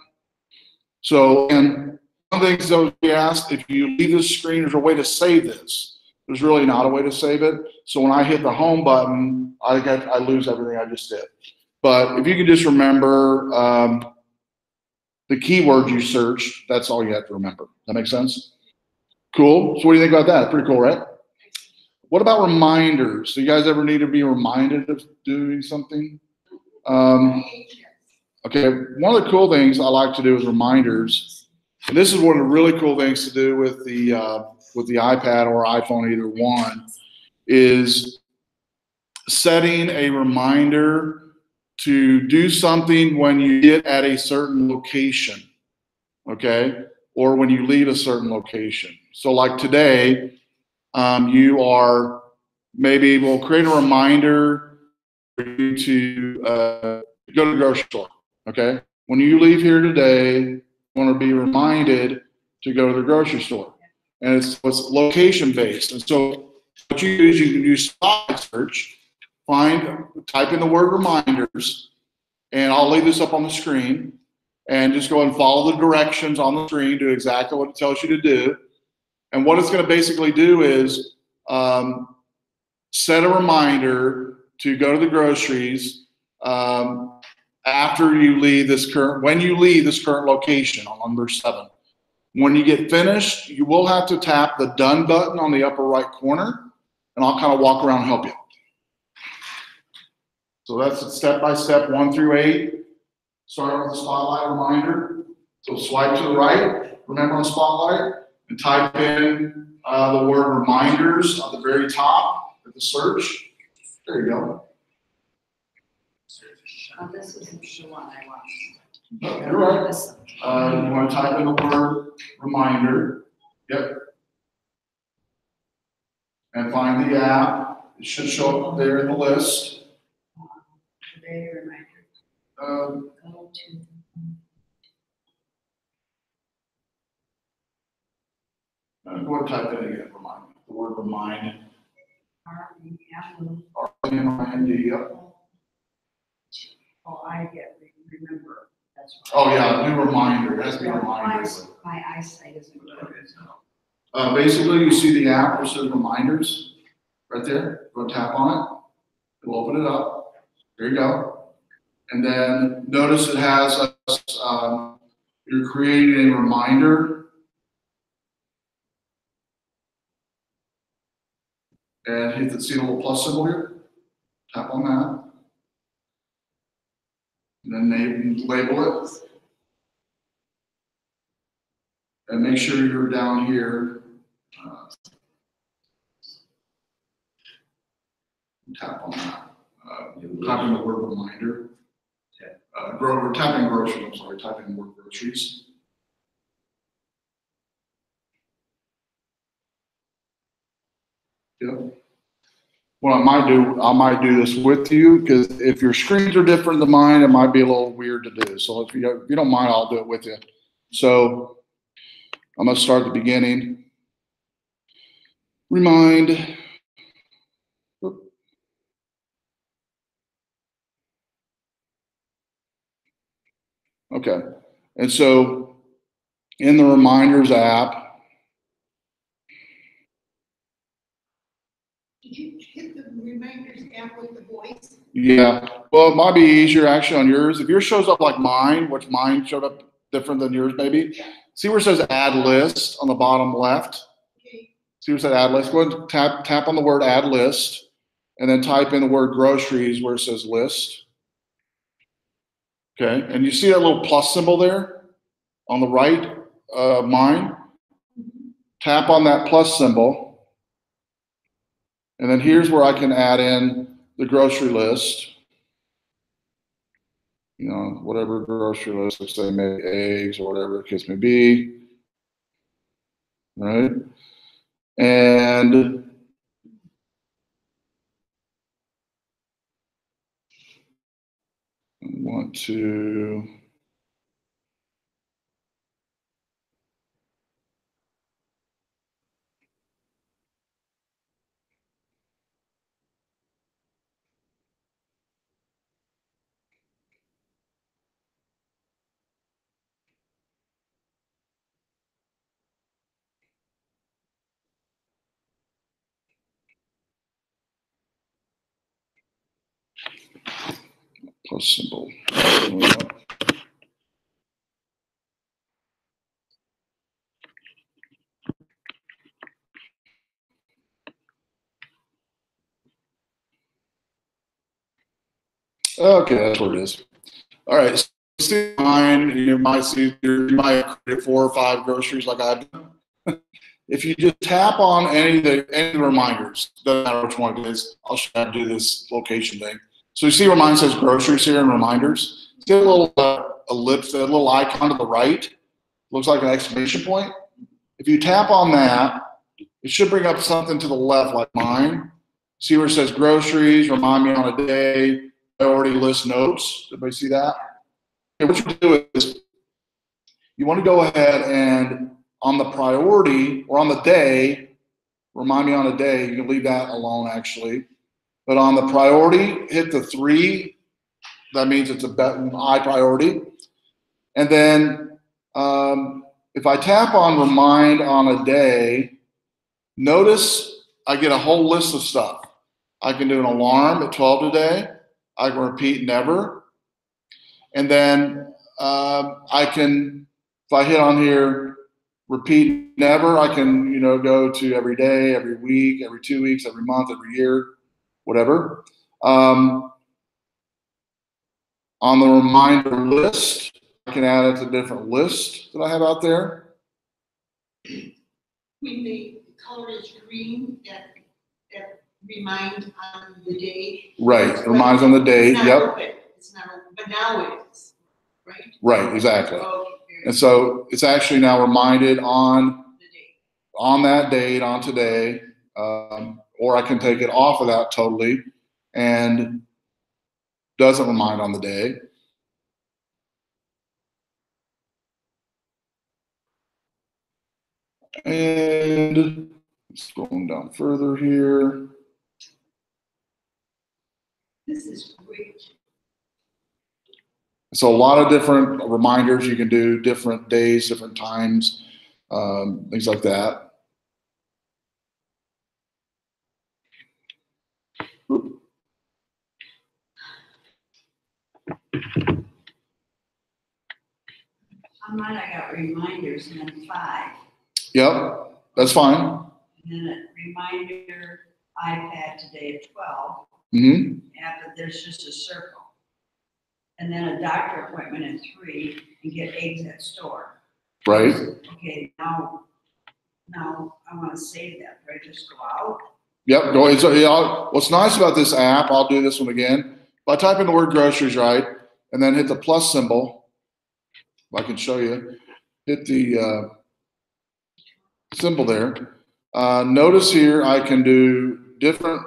So, and one of the things that we asked, if you leave this screen, there's a way to save this. There's really not a way to save it. So when I hit the home button, I lose everything I just did. But if you can just remember the keywords you searched, that's all you have to remember. That makes sense? Cool. So what do you think about that? Pretty cool, right? What about reminders? Do you guys ever need to be reminded of doing something? Okay, one of the cool things I like to do is reminders. And this is one of the really cool things to do with the iPad or iPhone, either one, is setting a reminder to do something when you get at a certain location, okay, or when you leave a certain location. So like today, you are maybe we'll create a reminder for you to go to the grocery store, okay? When you leave here today, you want to be reminded to go to the grocery store. And it's location based. And so what you do is you can use spot search, type in the word reminders, and I'll leave this up on the screen, and just go and follow the directions on the screen, do exactly what it tells you to do. And what it's going to basically do is set a reminder to go to the groceries after you leave when you leave this current location on number 7. When you get finished, you will have to tap the done button on the upper right corner, and I'll kind of walk around and help you. So that's step by step 1 through 8. Start with the spotlight reminder. So swipe to the right, remember on spotlight, and type in the word reminders at the very top of the search. There you go. This isn't the one I want. No, you're right. You want to type in the word reminder. Yep. And find the app. It should show up there in the list. Very reminder. Um, Go to. Go ahead and type in again. Remind. The word remind. R-E-M. R-E-M-I-N-D. Yep. Oh, I get remember. That's right. Oh yeah, new reminder. It has to be a reminder. My eyesight isn't good. Basically, you see the app which says reminders right there. Go tap on it. It'll open it up. There you go. And then notice it has you're creating a reminder. And see the little plus symbol here? Tap on that. And then label it. And make sure you're down here. Tap on that. Type in the word reminder. Typing groceries, I'm sorry, typing the word groceries. Yep. What I might do this with you, because if your screens are different than mine, it might be a little weird to do. So if you don't mind, I'll do it with you. So I'm gonna start at the beginning. Remind. Okay. And so in the reminders app, Did you hit the reminders app with the voice? yeah. Well, it might be easier actually on yours. If yours shows up like mine, which mine showed up different than yours, maybe. See where it says add list on the bottom left? Okay. See where it says add list? Go ahead and tap on the word add list and then type in the word groceries where it says list. Okay. And you see that little plus symbol there on the right, mine? Tap on that plus symbol. And then here's where I can add in the grocery list. You know, whatever grocery list, let's say maybe eggs or whatever the case may be. Right? And I want to plus symbol. Okay, that's what it is. All right. So see mine, you might see you might create 4 or 5 groceries like I've done. If you just tap on any of the reminders, doesn't matter which one it is, I'll show you how to do this location thing. So you see where mine says groceries here and reminders? See a little ellipse, a little icon to the right? Looks like an exclamation point. If you tap on that, it should bring up something to the left like mine. See where it says groceries, remind me on a day, priority list notes. Everybody see that? Okay, what you do is you want to go ahead and on the priority or on the day, remind me on a day, you can leave that alone actually. But on the priority, hit the 3. That means it's a high priority. And then if I tap on remind on a day, notice I get a whole list of stuff. I can do an alarm at 12 today. I can repeat never. And then I can, if I hit on here, repeat never, I can, go to every day, every week, every 2 weeks, every month, every year, whatever. On the reminder list, I can add it to different lists that I have out there. When the color is green, that remind on the day. Right, it reminds on the day, It's not yep. open. It's not open, but now it is, right? Right, exactly. Okay, And so it's actually now reminded on the day. that date, on today, or I can take it off of that totally and doesn't remind on the day. And scrolling down further here. This is great. So a lot of different reminders you can do, different days, different times, things like that. On mine, I got reminders and then 5. Yep, that's fine. And then a reminder, iPad today at 12. Mm-hmm. Yeah, but there's just a circle. And then a doctor appointment at 3 and get eggs at store. Right. Okay, now I want to save that. Do I just go out? Yep, go ahead. So, yeah, what's nice about this app, I'll do this one again. If I type in the word groceries right, and then hit the plus symbol, if I can show you, hit the symbol there. Notice here I can do different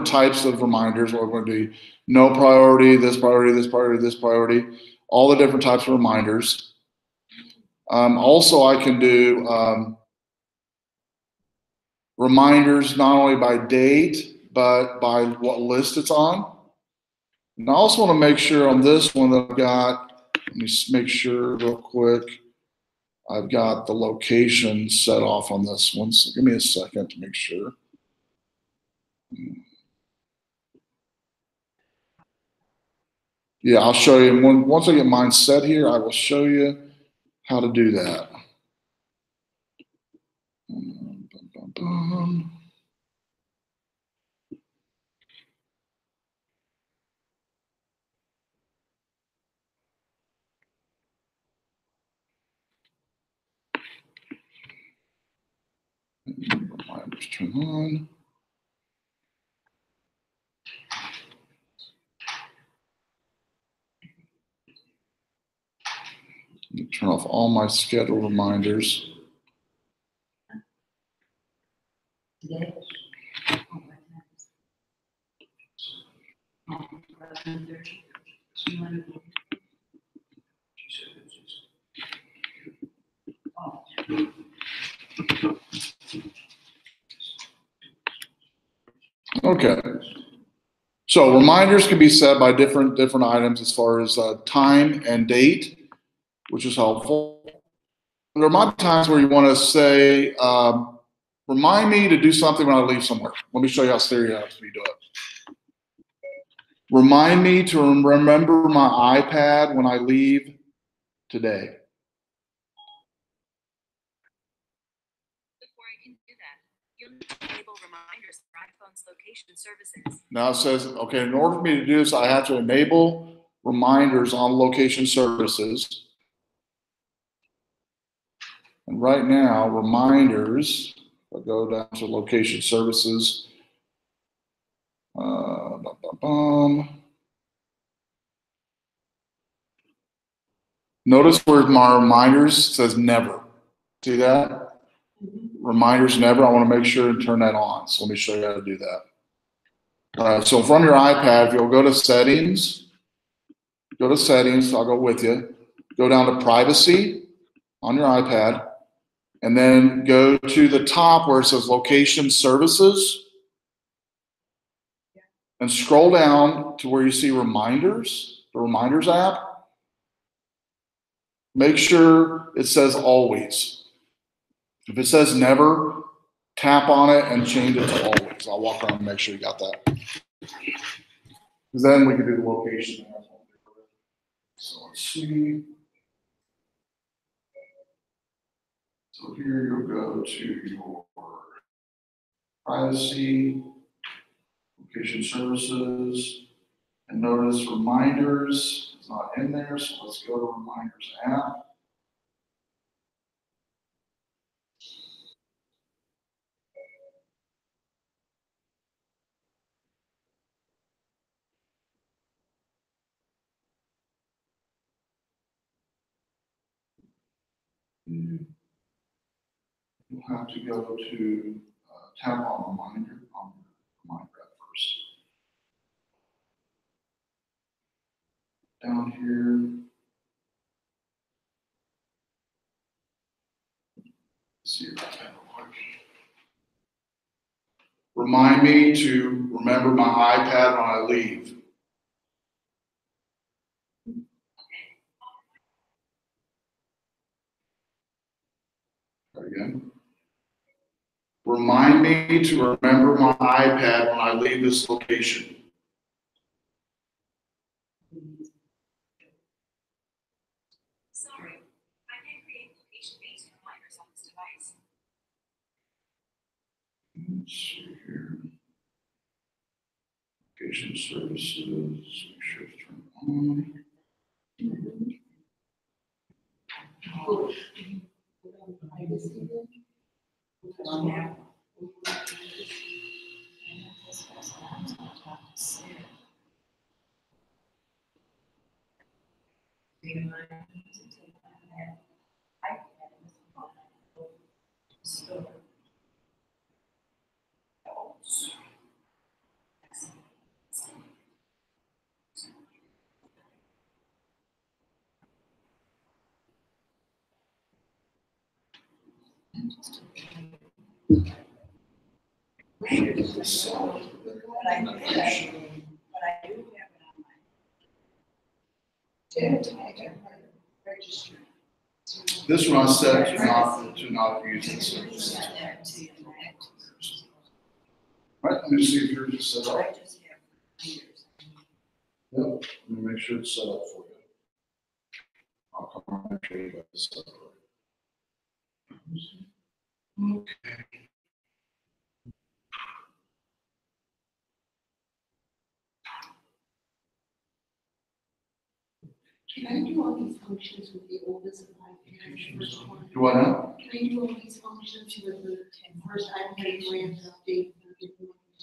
types of reminders. What we're going to do, no priority, this priority, this priority, this priority, all the different types of reminders. Also, I can do reminders not only by date, but by what list it's on. And I also want to make sure on this one that I've got, let me make sure real quick, I've got the location set off on this one. So give me a second to make sure. Yeah, I'll show you. Once I get mine set here, I will show you how to do that. Reminders turn on. Turn off all my scheduled reminders. Today? Okay. So reminders can be set by different items as far as time and date, which is helpful. There might be times where you want to say, remind me to do something when I leave somewhere. Let me show you how serious we do it. Remind me to remember my iPad when I leave today. Before I can do that, you'll need to enable reminders for iPhone's location services. Now it says, okay, in order for me to do this, I have to enable reminders on location services. And right now, reminders, I'll go down to location services. Notice where my reminders says never. See that? Reminders never. I want to make sure and turn that on. So let me show you how to do that. So from your iPad, if you'll go to settings, I'll go with you. Go down to privacy on your iPad, and then go to the top where it says location services, and scroll down to where you see reminders, the reminders app. Make sure it says always. If it says never, tap on it and change it to always. I'll walk around and make sure you got that. Because then we can do the location. So let's see. So here you'll go to your privacy, location services, and notice reminders is not in there. So let's go to reminders app. You'll have to go to tap on reminder app first. Down here, see if I can real quick. Remind me to remember my iPad when I leave. Again. Remind me to remember my iPad when I leave this location. Sorry, I can't create location-based reminders on this device. Let's see here. Location services, make sure it's turned on. This one I set to not use the services. All right, let me see if yours is set up. Yep, let me make sure it's set up for you. I'll come on and make sure you got this set up. Okay. Can I do all these functions with the oldest of iPad? First one? Do what now? Can I do all these functions with the first iPad grant update?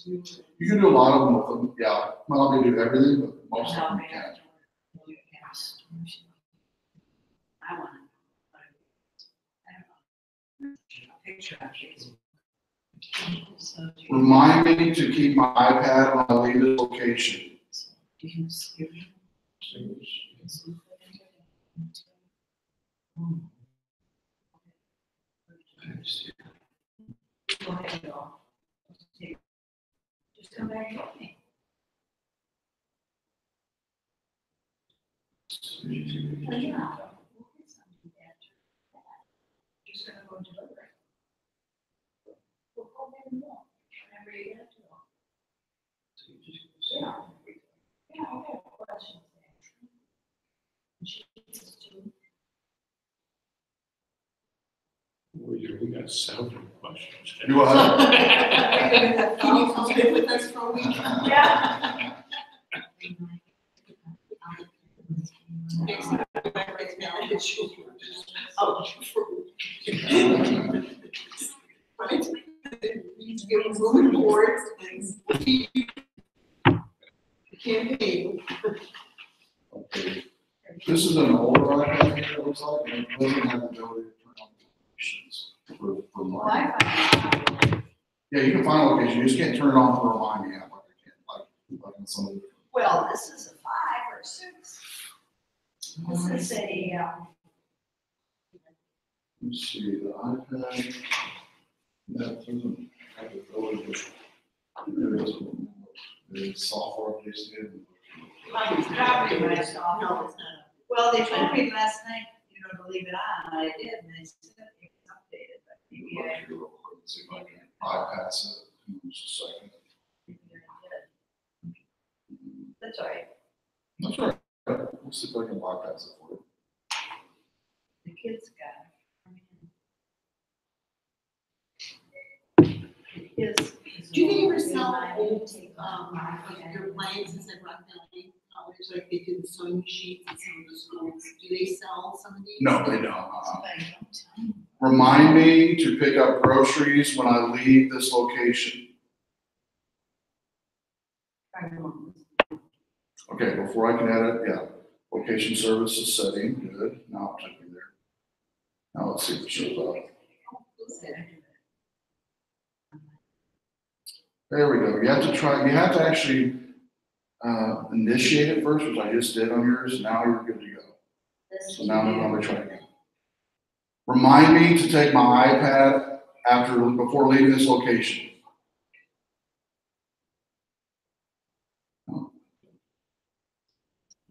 You can do a lot of them with them, yeah. Well, they do everything, but most of them you can't. I want to. I don't know. Picture of it. Remind me to keep my iPad when I leave this location. Go ahead, y'all. Just come back and help me. Yeah. Just gonna go deliver it. We'll call them and walk, whenever you get to them. Yeah. Yeah, I have questions. We got several questions. You what? Can you come live with us for a week? Yeah. Next time, right now, it's your- Oh, right? You get room and board and campaign. Okay. This is an older iPad, it looks like, and it doesn't have the ability to turn on notifications for mine. Yeah, you can find location, you just can't turn it on for Remind Me app like I can, like in some of the. Well, this is a 5 or a 6. This is a, Let's see, the iPad. That doesn't have the ability to. The software updates did. it's probably my software. No, it's not. Well, they told me last night, you know, to leave it on, and I did, and they said it was updated, but maybe I. Real quick, see if I can bypass it in just a second. That's all right. That's all right. Let's see if I can bypass it for you. The kids got it. Do they ever sell old, your appliances at Rock Valley College, like they did the sewing machines at some of the schools? Do they sell some of these? No, they don't. Remind me to pick up groceries when I leave this location. Okay, before I can edit, yeah. Location services setting, good. Now it took me there. Now let's see if it shows up. There we go. You have to actually initiate it first, which I just did on yours. Now you're good to go. So now I'm going to try again. Remind me to take my iPad before leaving this location.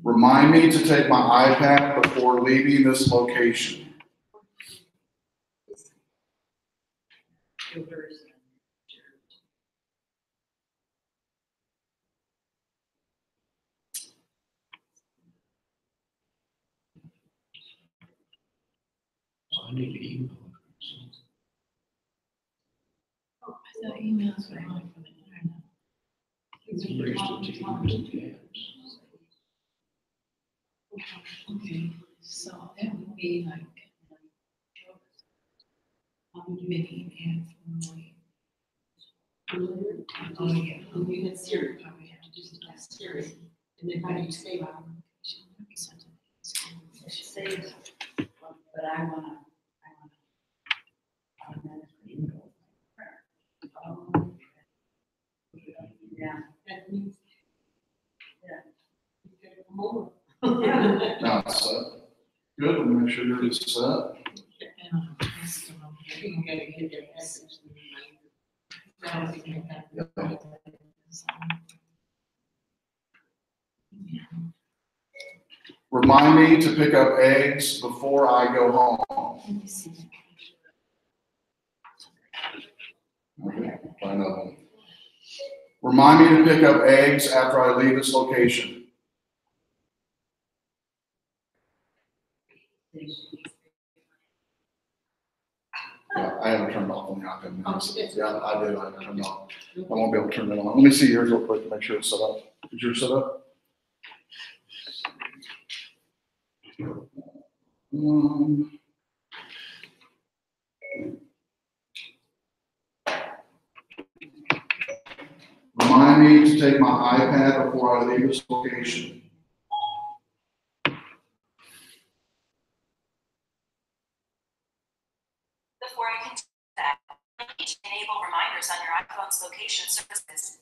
Remind me to take my iPad before leaving this location. So I need to email. The emails were on from the internet. It's very strategic. Okay, so that would be like. Minnie and Roy. Oh, yeah, you had Siri, probably have to do some Siri, and then how do you save on? Saves, but I wanna. automatically go. Yeah. That means. Yeah. You gotta come over. Yeah. Now it's set. Good, we'll make sure you're set. You gotta get that message. Now, I think that. Remind me to pick up eggs before I go home. Okay, find another one. Remind me to pick up eggs after I leave this location. Yeah, I haven't turned off on the iPad. Yeah, I do. I haven't turned off. I won't be able to turn it on. Let me see yours real quick to make sure it's set up. Is yours set up? Remind me to take my iPad before I leave this location. Before I can do that, you need to enable reminders on your iPhone's location services.